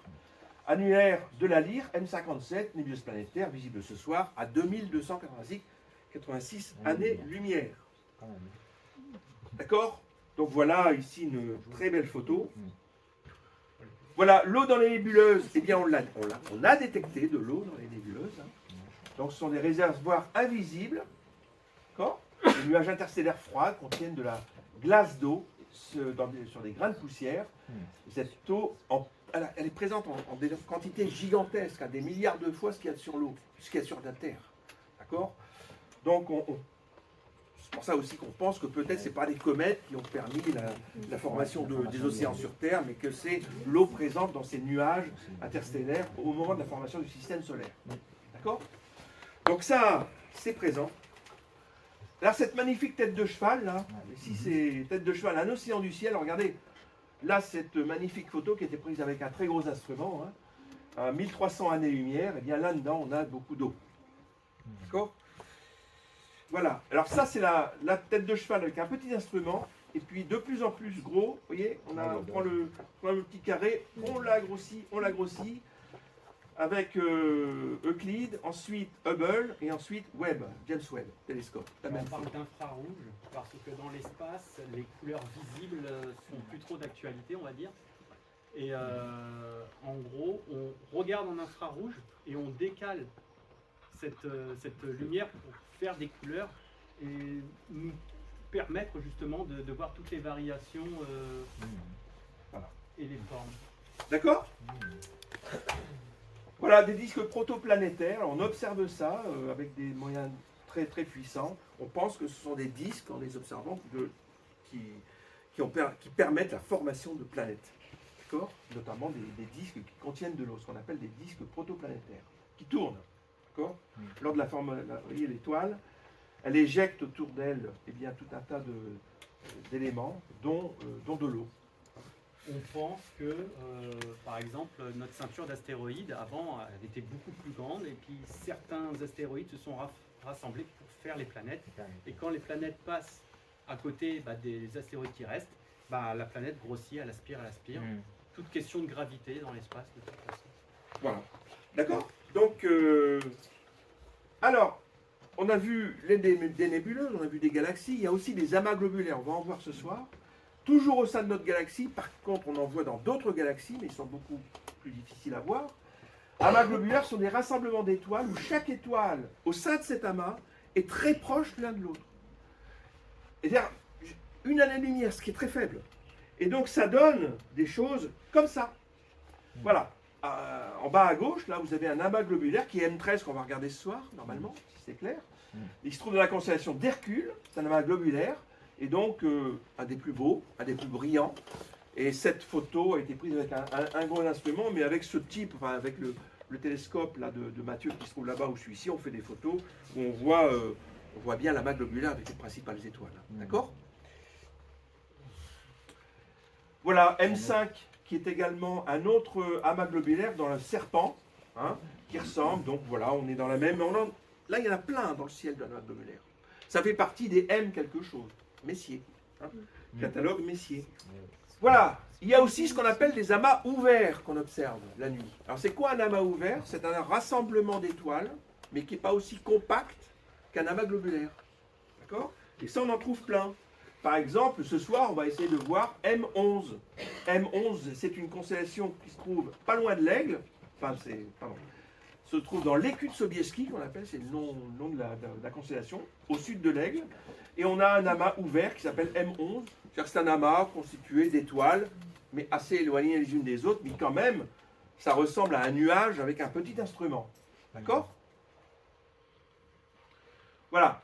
annulaire de la Lyre. M57, nébuleuse planétaire, visible ce soir à 2286 années-lumière. D'accord? Donc voilà ici une très belle photo. Voilà, l'eau dans les nébuleuses, eh bien on a détecté de l'eau dans les nébuleuses. Hein. Donc ce sont des réservoirs invisibles. D'accord? Les nuages interstellaires froids contiennent de la glace d'eau sur des grains de poussière. Cette eau, elle est présente en des quantités gigantesques, à des milliards de fois ce qu'il y a sur l'eau, ce qu'il y a sur la Terre. D'accord? Donc c'est pour ça aussi qu'on pense que peut-être ce n'est pas les comètes qui ont permis la formation des océans sur Terre, mais que c'est l'eau présente dans ces nuages interstellaires au moment de la formation du système solaire. D'accord? Donc ça, c'est présent. Là, cette magnifique tête de cheval, là, ici c'est tête de cheval, un océan du ciel. Regardez, là, cette magnifique photo qui a été prise avec un très gros instrument, hein, à 1300 années-lumière, et bien là-dedans, on a beaucoup d'eau. D'accord? Voilà, alors ça c'est la tête de cheval avec un petit instrument, et puis de plus en plus gros, vous voyez, on prend le petit carré, on l'agrossit, avec Euclide, ensuite Hubble, et ensuite Webb, James Webb, télescope. La On même parle chose. d'infrarouge parce que dans l'espace, les couleurs visibles sont plus trop d'actualité, on va dire. Et en gros, on regarde en infrarouge et on décale cette lumière pour faire des couleurs et nous permettre justement de voir toutes les variations Voilà. et les formes. D'accord? Voilà, des disques protoplanétaires. On observe ça avec des moyens très très puissants. On pense que ce sont des disques, en les observant, qui permettent la formation de planètes. D'accord? Notamment des disques qui contiennent de l'eau, ce qu'on appelle des disques protoplanétaires, qui tournent. D'accord? Lors de la forme, vous voyez l'étoile, elle éjecte autour d'elle tout un tas d'éléments, dont de l'eau. On pense que, par exemple, notre ceinture d'astéroïdes, avant, elle était beaucoup plus grande, et puis certains astéroïdes se sont rassemblés pour faire les planètes. Et quand les planètes passent à côté des astéroïdes qui restent, la planète grossit, elle aspire. Toute question de gravité dans l'espace, de toute façon. Voilà. D'accord? Donc, alors, on a vu des nébuleuses, on a vu des galaxies, il y a aussi des amas globulaires, on va en voir ce soir. Toujours au sein de notre galaxie, par contre on en voit dans d'autres galaxies, mais ils sont beaucoup plus difficiles à voir. Amas globulaires sont des rassemblements d'étoiles où chaque étoile au sein de cet amas est très proche l'un de l'autre. C'est-à-dire une année-lumière, ce qui est très faible. Et donc ça donne des choses comme ça. Voilà. En bas à gauche, là, vous avez un amas globulaire qui est M13 qu'on va regarder ce soir, normalement, si c'est clair. Il se trouve dans la constellation d'Hercule, c'est un amas globulaire, et donc un des plus beaux, un des plus brillants. Et cette photo a été prise avec un gros instrument, mais avec ce type, enfin avec le télescope là, de Mathieu qui se trouve là-bas où je suis ici, on fait des photos où on voit bien l'amas globulaire avec les principales étoiles. D'accord ? Voilà, M5, qui est également un autre amas globulaire dans le serpent, hein, qui ressemble, donc voilà, on est dans la même... Là, il y en a plein dans le ciel de l'amas globulaire. Ça fait partie des M quelque chose, Messier, hein, catalogue Messier. Voilà, il y a aussi ce qu'on appelle des amas ouverts qu'on observe la nuit. Alors c'est quoi un amas ouvert? C'est un rassemblement d'étoiles, mais qui n'est pas aussi compact qu'un amas globulaire. D'accord? Et ça, on en trouve plein. Par exemple, ce soir, on va essayer de voir M11. M11, c'est une constellation qui se trouve pas loin de l'Aigle, se trouve dans l'écu de Sobieski, qu'on appelle, c'est le nom de la constellation, au sud de l'Aigle. Et on a un amas ouvert qui s'appelle M11. C'est un amas constitué d'étoiles, mais assez éloignées les unes des autres, mais quand même, ça ressemble à un nuage avec un petit instrument. D'accord? Voilà.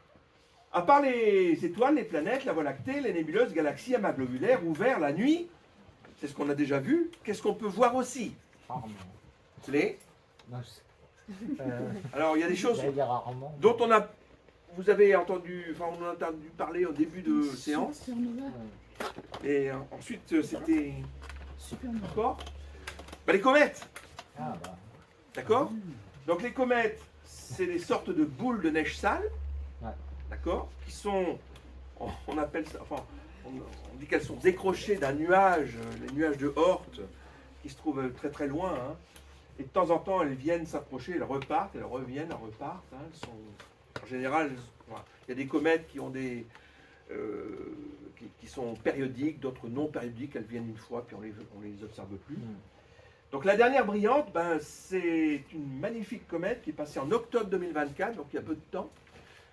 À part les étoiles, les planètes, la Voie lactée, les nébuleuses, galaxies, amas globulaires, ouverts la nuit, c'est ce qu'on a déjà vu. Qu'est-ce qu'on peut voir aussi? Les... Alors, il y a des choses dont vous avez entendu, on a entendu parler au début de séance. Supernova. Et ensuite, c'était... Supernova. D'accord? Les comètes. D'accord? Donc les comètes, c'est des sortes de boules de neige sale. D'accord? Qui sont... On appelle ça... Enfin, on dit qu'elles sont décrochées d'un nuage, les nuages de Oort, qui se trouvent très très loin. Hein. Et de temps en temps, elles viennent s'approcher, elles repartent, elles reviennent, elles repartent. Hein. Elles sont... En général, voilà. Il y a des comètes qui ont des... qui sont périodiques, d'autres non périodiques, elles viennent une fois, puis on les observe plus. Donc la dernière brillante, c'est une magnifique comète qui est passée en octobre 2024, donc il y a peu de temps,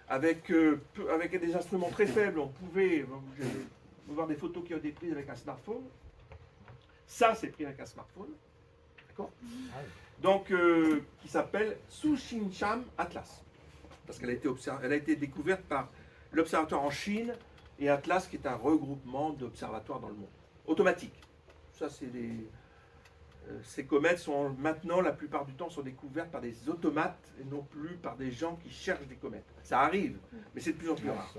avec des instruments très faibles. On pouvait voir des photos qui ont été prises avec un smartphone. Ça, c'est pris avec un smartphone. D'accord? Donc, qui s'appelle Sushincham Atlas. Parce qu'elle a été découverte par l'observatoire en Chine et Atlas, qui est un regroupement d'observatoires dans le monde. Automatique. Ça, c'est ces comètes sont maintenant, la plupart du temps, sont découvertes par des automates et non plus par des gens qui cherchent des comètes. Ça arrive, mais c'est de plus en plus rare.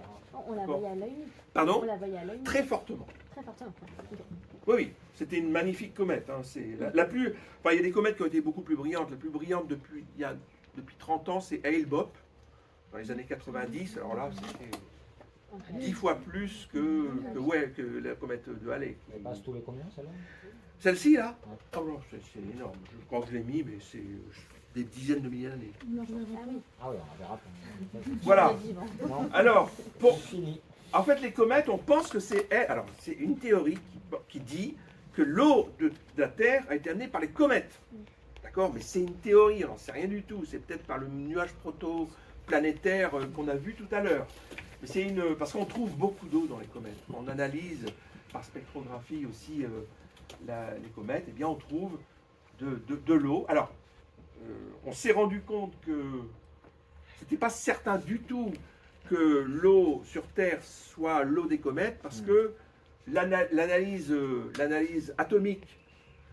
On la voyait à l'œil nu. Pardon? On la voyait à l'œil nu. Très fortement. Très fortement. Ok. Oui, c'était une magnifique comète. Hein. C'est la plus... Enfin, il y a des comètes qui ont été beaucoup plus brillantes. La plus brillante depuis 30 ans, c'est Hale-Bopp, dans les années 90. Alors là, c'était 10 fois plus que la comète de Halley. Elle passe tous les combien, celle-là? Celle-ci, là? Oh non, c'est énorme. Je crois que je l'ai mis, mais c'est des dizaines de milliers d'années. On la reverra pas. Ah oui, on verra. Voilà. Alors, Fini. en fait, les comètes, on pense que c'est... Alors, c'est une théorie qui dit que l'eau de la Terre a été amenée par les comètes. D'accord? Mais c'est une théorie, on n'en sait rien du tout. C'est peut-être par le nuage proto-planétaire qu'on a vu tout à l'heure. Mais c'est parce qu'on trouve beaucoup d'eau dans les comètes. On analyse par spectrographie aussi les comètes, et bien on trouve de l'eau. Alors, on s'est rendu compte que c'était pas certain du tout que l'eau sur Terre soit l'eau des comètes, parce que l'analyse atomique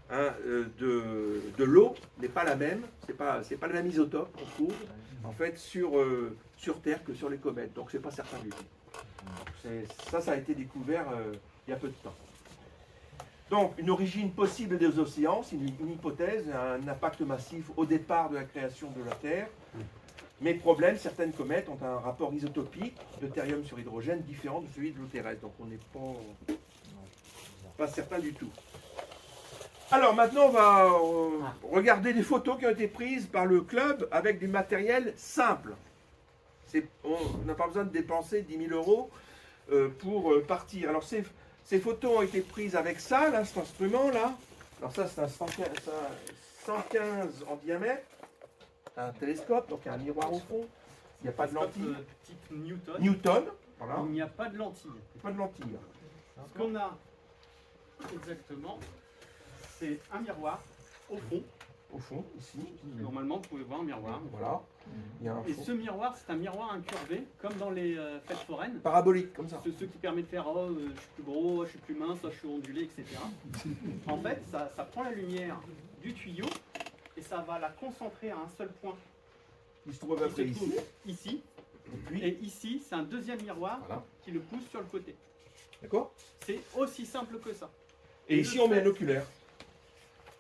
de l'eau n'est pas la même. C'est pas le même isotope qu'on trouve en fait sur Terre que sur les comètes. Donc c'est pas certain du tout. Ça a été découvert il y a peu de temps. Donc, une origine possible des océans, c'est une hypothèse, un impact massif au départ de la création de la Terre. Mais problème, certaines comètes ont un rapport isotopique, deutérium sur hydrogène, différent de celui de l'eau terrestre. Donc, on n'est pas certain du tout. Alors, maintenant, on va regarder des photos qui ont été prises par le club avec du matériel simple. On n'a pas besoin de dépenser 10 000 € pour partir. Alors, ces photos ont été prises avec ça, là, cet instrument-là. Alors ça, c'est un 115 en diamètre, un télescope, donc il y a un miroir au fond, il n'y a pas de lentille. Type Newton. Newton, voilà, Il n'y a pas de lentille. pas de lentille. Ce qu'on a exactement, c'est un miroir au fond. Au fond, ici, Normalement, vous pouvez voir un miroir. voilà, il y a un Et fond ce miroir, c'est un miroir incurvé, comme dans les fêtes foraines. parabolique, comme ça. Ceux qui permettent de faire je suis plus gros, je suis plus mince, je suis ondulé, etc. En fait, ça prend la lumière du tuyau et ça va la concentrer à un seul point. Il se trouve après Qui se trouve ici, ici. et puis, Et ici, c'est un deuxième miroir voilà, qui le pousse sur le côté. d'accord. C'est aussi simple que ça. Et ici, on met un oculaire.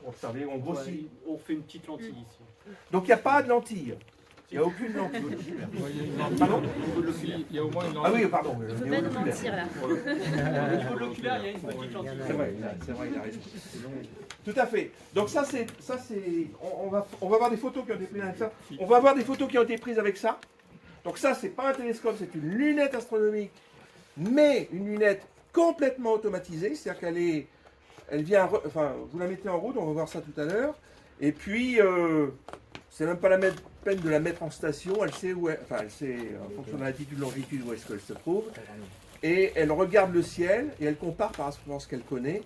Observez, on grossit. On fait une petite lentille ici. Donc il n'y a pas de lentille. Il n'y a aucune lentille. Pardon Il y a au moins une Ah lentille. oui, pardon. On il peut y a pas un nous oculaire. mentir là. Au niveau de l'oculaire, il y a une petite lentille. C'est vrai, il a raison. Tout à fait. Donc ça c'est, on va voir des photos qui ont été prises avec ça. On va voir des photos qui ont été prises avec ça. Donc ça c'est pas un télescope, c'est une lunette astronomique, mais une lunette complètement automatisée, c'est-à-dire elle vient, enfin vous la mettez en route, on va voir ça tout à l'heure. Et puis c'est même pas la peine de la mettre en station, elle sait où, elle sait en fonction de la latitude, longitude où est-ce qu'elle se trouve. Et elle regarde le ciel et elle compare par rapport à ce qu'elle connaît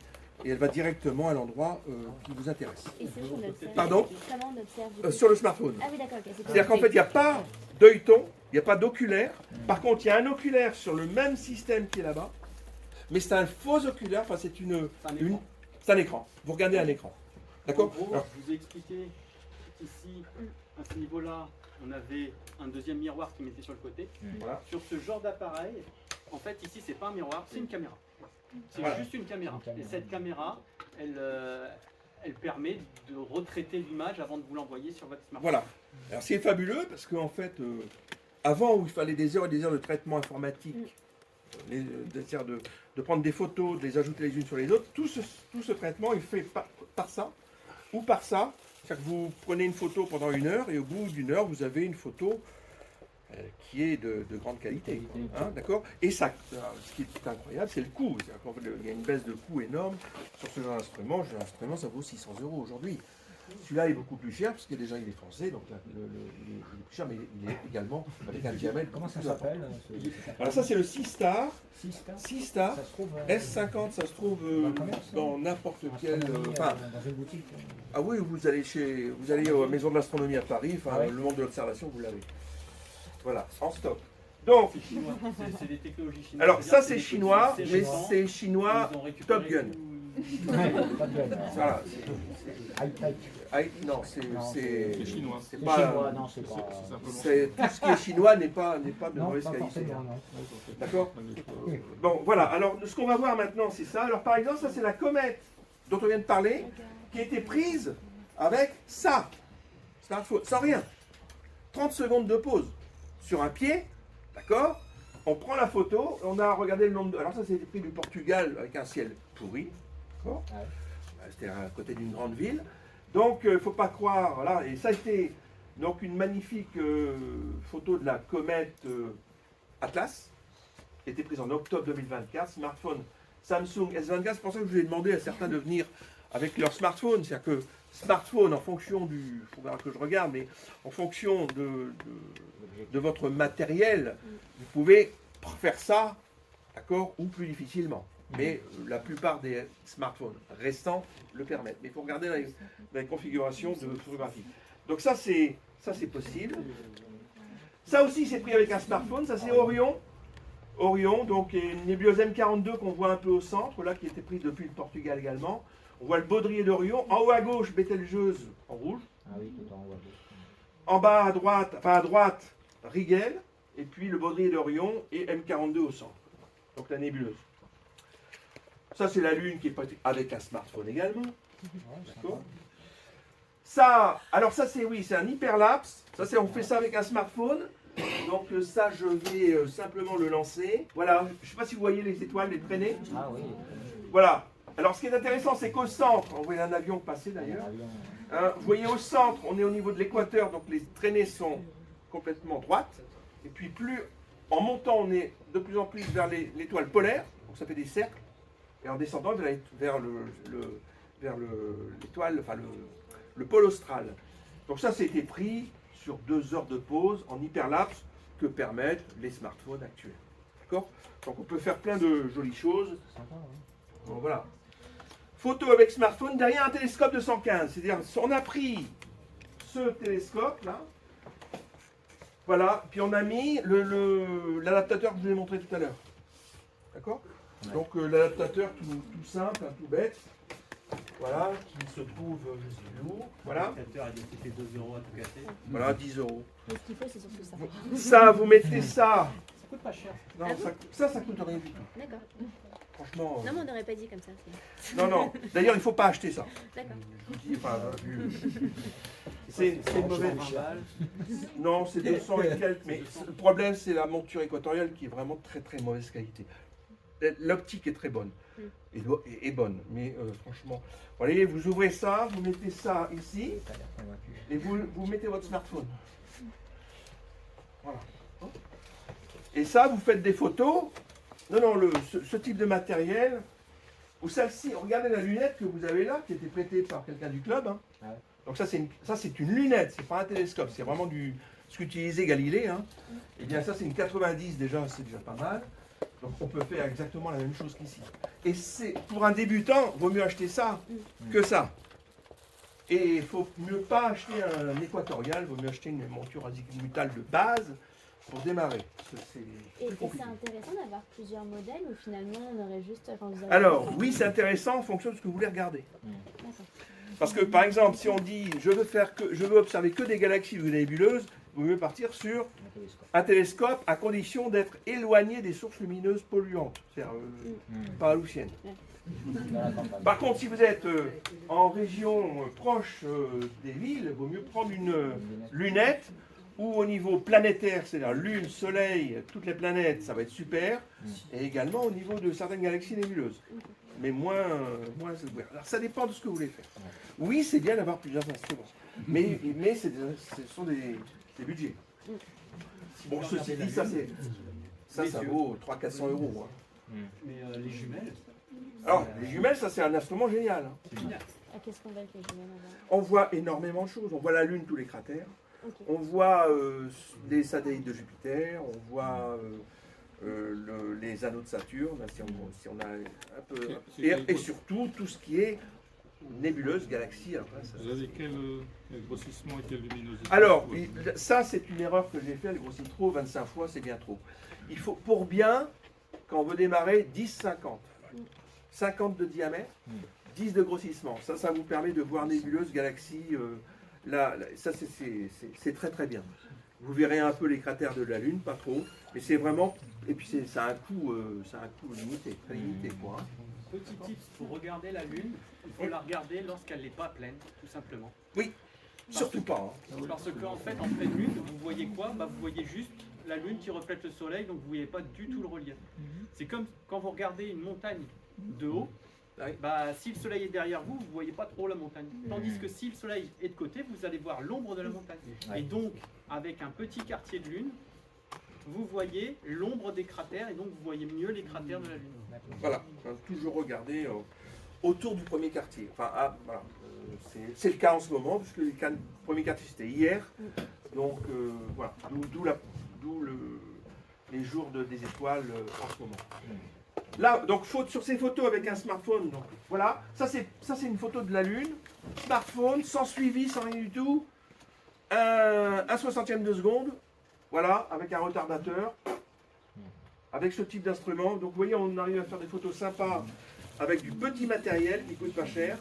et elle va directement à l'endroit qui vous intéresse. Et ça, on observe. Pardon Comment on observe du coup Sur le smartphone. Ah oui, d'accord, ok. C'est-à-dire qu'en fait, il n'y a pas d'œilleton, il n'y a pas d'oculaire. Par contre, il y a un oculaire sur le même système qui est là-bas, mais c'est un faux oculaire, enfin c'est c'est un écran. Vous regardez un écran. D'accord. En gros, Alors, je vous ai expliqué ici, à ce niveau-là, on avait un deuxième miroir qui mettait sur le côté. Voilà. Sur ce genre d'appareil, en fait, ici, c'est pas un miroir, c'est une caméra. C'est Voilà. juste une caméra. Une caméra. Et cette caméra, elle permet de retraiter l'image avant de vous l'envoyer sur votre smartphone. Voilà. Alors c'est fabuleux parce qu'en fait, avant où il fallait des heures et des heures de traitement informatique, c'est-à-dire de prendre des photos, de les ajouter les unes sur les autres, tout ce traitement est fait par ça ou par ça. C'est-à-dire que vous prenez une photo pendant 1 heure et au bout d'1 heure, vous avez une photo qui est de grande qualité. Hein, d'accord. Et ça, ce qui est incroyable, c'est le coût. C'est-à-dire qu'en fait, il y a une baisse de coût énorme sur ce genre d'instrument. L'instrument, ça vaut 600 € aujourd'hui. Celui-là est beaucoup plus cher parce que déjà il est français, donc là, il est plus cher, mais il est également avec un diamètre. Comment ça plus important. s'appelle Alors ça c'est le 6 Star. 6 Star. Ça se trouve S50, ça se trouve dans le commerce, dans n'importe quel. dans une boutique. Ah oui, vous allez à la Maison de l'Astronomie à Paris, enfin Ah ouais. le monde de l'observation, vous l'avez. Voilà, en stock. Donc, C'est chinois, c'est des technologies chinoises. alors ça C'est-à-dire c'est des chinois, technologies mais récentes. c'est chinois Ils ont récupéré Top Gun. Pas de veine. Voilà. High-tech. Non, Non, C'est chinois. c'est C'est pas. chinois, non, c'est pas. C'est simplement. C'est tout ce qui est chinois n'est pas de Non, mauvaise pas qualité. forcément, non. D'accord. Bon, voilà. Alors, ce qu'on va voir maintenant, c'est ça. Alors, par exemple, ça, c'est la comète dont on vient de parler, qui a été prise avec ça, smartphone, sans rien. 30 secondes de pause sur un pied, d'accord. On prend la photo, on a regardé le nombre de... Alors ça, c'est pris du Portugal avec un ciel pourri, d'accord. Ouais. C'était à côté d'une grande ville. Donc, il ne faut pas croire, voilà. Et ça a été donc une magnifique photo de la comète Atlas, qui a été prise en octobre 2024, smartphone Samsung S24. C'est pour ça que je vous ai demandé à certains de venir avec leur smartphone. C'est-à-dire que smartphone, en fonction du... Il faudra que je regarde, mais en fonction de votre matériel, vous pouvez faire ça, d'accord, ou plus difficilement. Mais la plupart des smartphones restants le permettent. Mais il faut regarder dans les configurations de photographie. Donc ça c'est possible. Ça aussi c'est pris avec un smartphone. Ça c'est Orion. Orion, donc une nébuleuse M42 qu'on voit un peu au centre, là qui était prise depuis le Portugal également. On voit le baudrier d'Orion. En haut à gauche, Bételgeuse en rouge. Ah oui, tout en haut. En bas à droite, Rigel. Et puis le baudrier d'Orion et M42 au centre. Donc la nébuleuse. Ça, c'est la Lune qui est pas avec un smartphone également. D'accord. Ça, alors ça, c'est oui, c'est un hyperlapse. Ça, c'est on fait ça avec un smartphone. Donc ça, je vais simplement le lancer. Voilà. Je ne sais pas si vous voyez les étoiles, les traînées. Ah oui. Voilà. Alors, ce qui est intéressant, c'est qu'au centre, on voit un avion passer d'ailleurs. Vous voyez au centre, on est au niveau de l'équateur, donc les traînées sont complètement droites. Et puis plus en montant, on est de plus en plus vers l'étoile polaire. Donc ça fait des cercles. Et en descendant, vers l'étoile, enfin le pôle austral. Donc ça, c'était pris sur 2 heures de pause en hyperlapse que permettent les smartphones actuels. D'accord? Donc on peut faire plein de jolies choses. Bon, voilà. Photo avec smartphone derrière un télescope de 115. C'est-à-dire, on a pris ce télescope là, voilà, puis on a mis l'adaptateur que je vous ai montré tout à l'heure. D'accord? Donc l'adaptateur tout simple, hein, tout bête, voilà, qui se trouve, je sais plus où, voilà. L'adaptateur, il a coûté 2 € à tout casser. Voilà, 10 euros. Mais ce qu'il faut, c'est surtout ça. Ça, vous mettez ça. Ça coûte pas cher. Non, Ah bon ça coûte rien du tout. D'accord. Franchement. Non, mais on n'aurait pas dit comme ça. Non, non. D'ailleurs, il ne faut pas acheter ça. D'accord. Je vous dis, enfin, c'est une mauvaise. Non, c'est 200 et quelques, mais le problème, c'est la monture équatoriale qui est vraiment très très mauvaise qualité. L'optique est très bonne, est bonne, mais franchement, vous voyez, vous ouvrez ça, vous mettez ça ici, et vous mettez votre smartphone. Voilà. Et ça, vous faites des photos. Non, non, ce type de matériel, ou celle-ci, regardez la lunette que vous avez là, qui a été prêtée par quelqu'un du club. Hein. Ouais. Donc ça, c'est une lunette, c'est pas un télescope, c'est vraiment ce qu'utilisait Galilée. Hein. Et bien ça, c'est une 90 déjà, c'est déjà pas mal. Donc on peut faire exactement la même chose qu'ici. Et pour un débutant, vaut mieux acheter ça que ça. Et il faut mieux pas acheter un équatorial, vaut mieux acheter une monture azimutale de base pour démarrer. Et c'est intéressant d'avoir plusieurs modèles ou finalement on aurait juste... Alors, oui, c'est intéressant en fonction de ce que vous voulez regarder. D'accord. Parce que, par exemple, si on dit je veux observer que des galaxies ou des nébuleuses, il vaut mieux partir sur un télescope à condition d'être éloigné des sources lumineuses polluantes, c'est-à-dire paralouciennes. Par contre, si vous êtes en région proche des villes, il vaut mieux prendre une lunette ou au niveau planétaire, c'est-à-dire Lune, Soleil, toutes les planètes, ça va être super, et également au niveau de certaines galaxies nébuleuses, mais moins ouvert. Alors ça dépend de ce que vous voulez faire. Oui, c'est bien d'avoir plusieurs instruments, mais ce sont des budgets. Bon, ceci dit, ça vaut 300-400 euros. Hein. Mais les jumelles. Alors, les jumelles, ça c'est un instrument génial. Hein. C'est génial. Qu'est-ce qu'on voit avec les jumelles? On voit énormément de choses. On voit la Lune, tous les cratères. Okay. On voit les satellites de Jupiter. On voit les anneaux de Saturne, si on a un peu. Et surtout, tout ce qui est nébuleuse, galaxie. Après, vous avez quel grossissement et quelle luminosité? Alors, ça c'est une erreur que j'ai faite, elle grossit trop, 25 fois, c'est bien trop. Il faut, pour bien, quand on veut démarrer, 10-50. 50 de diamètre, 10 de grossissement. Ça vous permet de voir nébuleuse, galaxie. Ça, c'est très très bien. Vous verrez un peu les cratères de la Lune, pas trop, mais c'est vraiment. Et puis ça a un coût limité, très limité, quoi. Hein. Petit tip, pour regarder la Lune, il faut la regarder lorsqu'elle n'est pas pleine, tout simplement. Oui, surtout pas. Hein. Parce qu'en fait, en pleine Lune, vous voyez quoi? Vous voyez juste la Lune qui reflète le Soleil, donc vous ne voyez pas du tout le relief. C'est comme quand vous regardez une montagne de haut, si le Soleil est derrière vous, vous ne voyez pas trop la montagne. Tandis que si le Soleil est de côté, vous allez voir l'ombre de la montagne. Et donc, avec un petit quartier de Lune, vous voyez l'ombre des cratères et donc vous voyez mieux les cratères de la Lune. Voilà, toujours regarder autour du premier quartier. Enfin, voilà. C'est le cas en ce moment, puisque le premier quartier c'était hier. Donc voilà, d'où les jours des étoiles en ce moment. Là, donc sur ces photos avec un smartphone, donc voilà, ça c'est une photo de la Lune, smartphone, sans suivi, sans rien du tout, un 60e de seconde. Voilà, avec un retardateur, avec ce type d'instrument. Donc vous voyez, on arrive à faire des photos sympas avec du petit matériel qui coûte pas cher.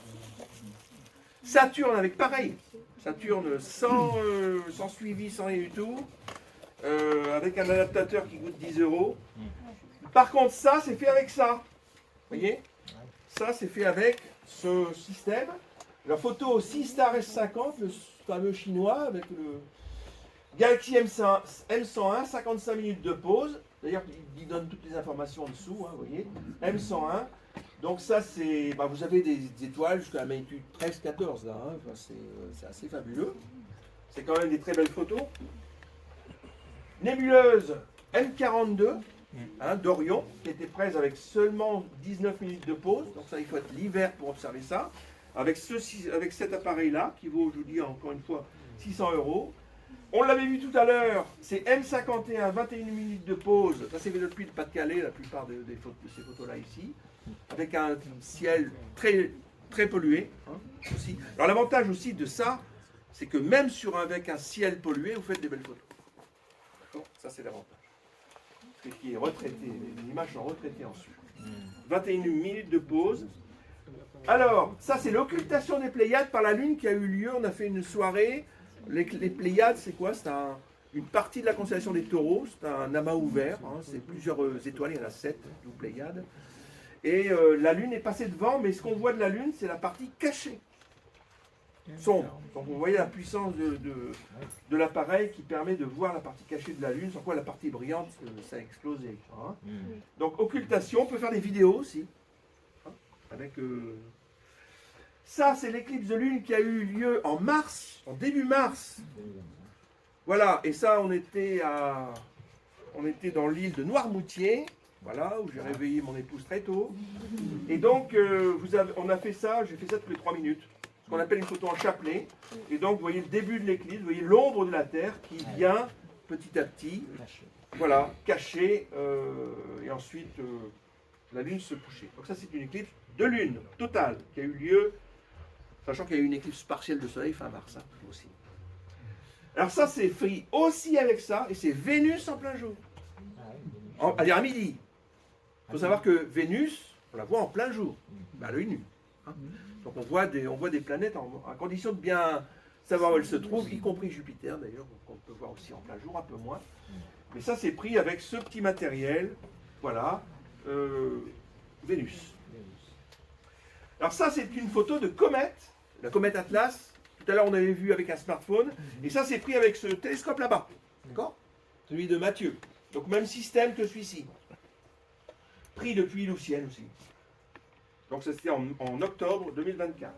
Saturne avec pareil, Saturne sans suivi, sans rien du tout, avec un adaptateur qui coûte 10 euros. Par contre, ça, c'est fait avec ça. Vous voyez? Ça, c'est fait avec ce système. La photo au Seastar S50, le fameux chinois, avec le Galaxy M101, 55 minutes de pause. D'ailleurs, il donne toutes les informations en dessous, hein, vous voyez. M101. Donc ça, c'est, vous avez des étoiles jusqu'à la magnitude 13-14, là. Hein. Enfin, c'est assez fabuleux. C'est quand même des très belles photos. Nébuleuse M42, hein, d'Orion, qui était prête avec seulement 19 minutes de pause. Donc ça, il faut être l'hiver pour observer ça. avec cet appareil-là, qui vaut, je vous dis encore une fois, 600 €. On l'avait vu tout à l'heure, c'est M51, 21 minutes de pause. Ça, c'est depuis le Pas-de-Calais, la plupart de ces photos-là ici, avec un ciel très, très pollué. Hein, aussi. Alors, l'avantage aussi de ça, c'est que même avec un ciel pollué, vous faites des belles photos. D'accord ? Ça, c'est l'avantage. Ce qui est retraité, les images sont retraitées ensuite. 21 minutes de pause. Alors, ça, c'est l'occultation des Pléiades par la Lune qui a eu lieu. On a fait une soirée. Les Pléiades, c'est quoi? C'est une partie de la constellation des Taureaux. C'est un amas ouvert. Hein, c'est plusieurs étoiles. Il y en a 7, d'où Pléiades. Et la Lune est passée devant, mais ce qu'on voit de la Lune, c'est la partie cachée. Sombre. Donc vous voyez la puissance de l'appareil qui permet de voir la partie cachée de la Lune, sans quoi la partie brillante, ça a explosé. Hein. Donc occultation, on peut faire des vidéos aussi. Hein, avec, ça, c'est l'éclipse de Lune qui a eu lieu en mars, en début mars. Voilà, et ça, on était dans l'île de Noirmoutier, voilà, où j'ai réveillé mon épouse très tôt. Et donc, on a fait ça, j'ai fait ça toutes les 3 minutes. Ce qu'on appelle une photo en chapelet. Et donc, vous voyez le début de l'éclipse, vous voyez l'ombre de la Terre qui vient petit à petit, voilà, cachée, et ensuite la Lune se coucher. Donc ça, c'est une éclipse de Lune totale qui a eu lieu, sachant qu'il y a eu une éclipse partielle de Soleil fin mars, hein, aussi. Alors ça, c'est pris aussi avec ça, et c'est Vénus en plein jour. À midi. Il faut savoir que Vénus, on la voit en plein jour, à l'œil nu. Hein. Donc on voit des planètes à condition de bien savoir où elles se trouvent, y compris Jupiter d'ailleurs, qu'on peut voir aussi en plein jour, un peu moins. Mais ça c'est pris avec ce petit matériel, voilà, Vénus. Alors ça c'est une photo de comète, la comète Atlas. Tout à l'heure on avait vu avec un smartphone, et ça c'est pris avec ce télescope là-bas, d'accord? Celui de Mathieu. Donc même système que celui-ci. Pris depuis Lucienne aussi. Donc ça c'était en octobre 2024.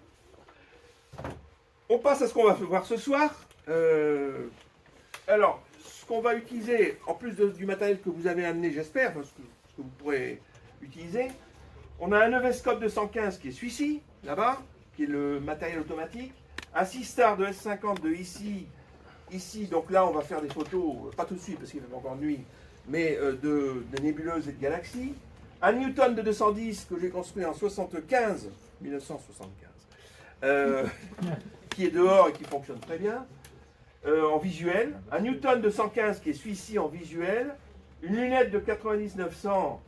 On passe à ce qu'on va voir ce soir. Alors, ce qu'on va utiliser, en plus du matériel que vous avez amené, j'espère, ce que vous pourrez utiliser, on a un Novescope de 115 qui est celui-ci, là-bas, qui est le matériel automatique. Un Seastar de S50 de ici. Donc là, on va faire des photos, pas tout de suite parce qu'il fait encore nuit, mais de nébuleuses et de galaxies. Un Newton de 210 que j'ai construit en 1975, qui est dehors et qui fonctionne très bien, en visuel. Un Newton de 115 qui est celui-ci en visuel. Une lunette de 90-900,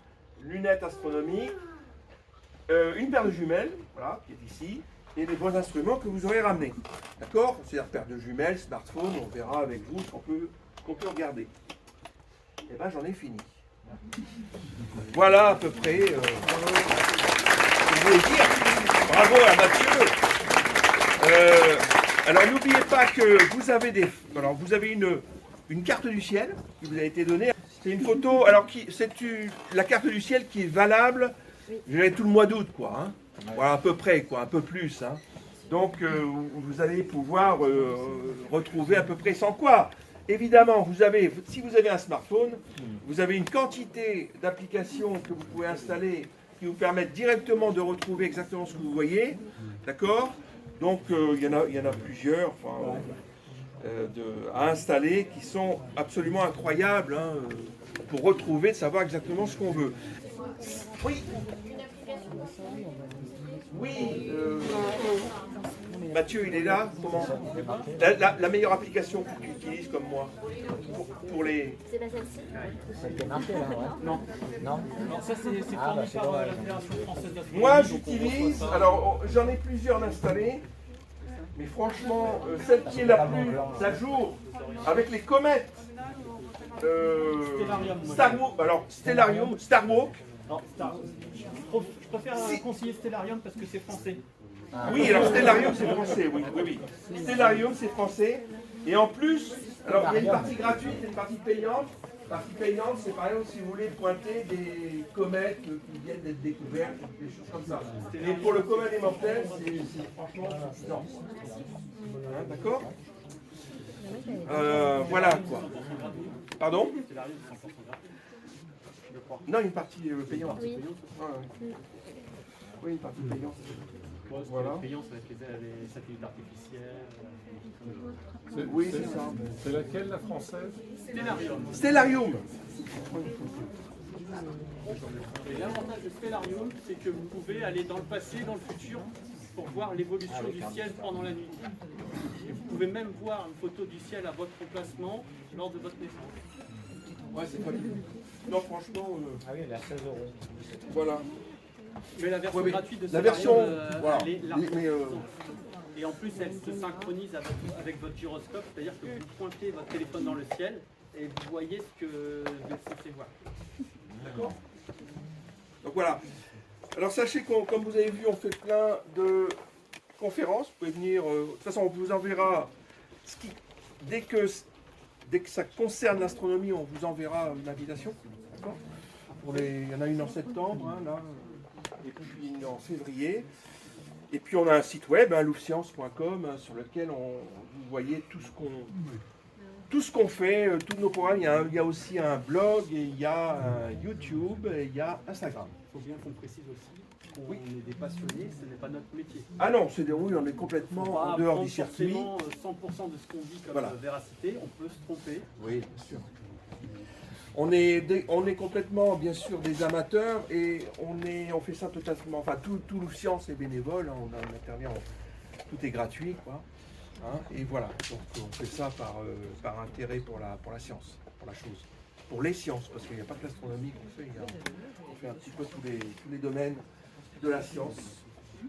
lunette astronomique. Une paire de jumelles, voilà, qui est ici. Et les bons instruments que vous aurez ramenés. D'accord? C'est-à-dire paire de jumelles, smartphone, on verra avec vous ce qu'on peut regarder. Et bien j'en ai fini. Voilà à peu près ce que je voulais dire. Bravo à Mathieu. Alors n'oubliez pas que vous avez vous avez une carte du ciel qui vous a été donnée. C'est une photo, alors c'est la carte du ciel qui est valable, je dirais tout le mois d'août, quoi. Hein. Voilà, à peu près, quoi, un peu plus. Hein. Donc vous allez pouvoir retrouver à peu près sans quoi. Évidemment, si vous avez un smartphone, vous avez une quantité d'applications que vous pouvez installer qui vous permettent directement de retrouver exactement ce que vous voyez. D'accord? Donc il y en a plusieurs à installer qui sont absolument incroyables hein, pour retrouver, de savoir exactement ce qu'on veut. Oui. Oui. Mathieu, il est là. Comment? La meilleure application que tu utilises comme moi pour les. C'est pas celle-ci? Ça t'est marqué là, ouais? Non. Non? Non, ça c'est fourni bah, c'est par dommage. la Fédération française d'astronomie. Moi, donc on j'utilise. reçoit ça. Alors, j'en ai plusieurs d'installés. Mais franchement, celle qui est la plus à jour, avec les comètes. Stellarium, Starwalk. Non, je préfère conseiller Stellarium parce que c'est français. Oui, alors Stellarium c'est français, oui. Stellarium c'est français. Et en plus, alors il y a une partie gratuite et une partie payante. La partie payante, c'est par exemple si vous voulez pointer des comètes qui viennent d'être découvertes, des choses comme ça. Et pour le commun des mortels, c'est franchement suffisant. Hein, d'accord? Voilà quoi. Pardon? Non, une partie payante. Oui. Oui, une partie payante. poste, Voilà. les payants, ça va être les satellites artificiels. Oui, c'est ça. C'est laquelle, la française? Stellarium. Stellarium. Et l'avantage de Stellarium, c'est que vous pouvez aller dans le passé, dans le futur, pour voir l'évolution du ciel pendant la nuit. Et vous pouvez même voir une photo du ciel à votre emplacement lors de votre naissance. Ouais, c'est fabuleux. Non, franchement, Ah oui, elle est à 16 €. voilà. Mais la version Ouais, mais gratuite de la Stellarium, version, voilà. elle est large. Mais, Et en plus, elle se synchronise avec votre gyroscope, c'est-à-dire que vous pointez votre téléphone dans le ciel et vous voyez ce que vous êtes censé voir. D'accord. Donc voilà. Alors sachez qu'on, comme vous avez vu, on fait plein de conférences. Vous pouvez venir. De toute façon, on vous enverra. Dès que ça concerne l'astronomie, on vous enverra une invitation. D'accord. Il y en a une en septembre, hein, là, et puis une en février. Et puis on a un site web, louvscience.com, sur lequel vous voyez tout ce qu'on fait, tous nos programmes. Il y a aussi un blog, et il y a un YouTube, et il y a Instagram. Il faut bien qu'on précise aussi qu'on Oui. est des passionnés, ce n'est pas notre métier. Ah non, oui, on est complètement On va en dehors du prendre circuit. forcément 100% de ce qu'on dit comme Voilà. véracité, on peut se tromper. Oui, bien sûr. On est complètement, bien sûr, des amateurs et on fait ça totalement. Enfin, tout Louvscience est bénévole, hein, on intervient, tout est gratuit, quoi. Hein, et voilà, donc on fait ça par intérêt pour la science, pour la chose, pour les sciences, parce qu'il n'y a pas que l'astronomie qu'on fait, on fait un petit peu tous les domaines de la science.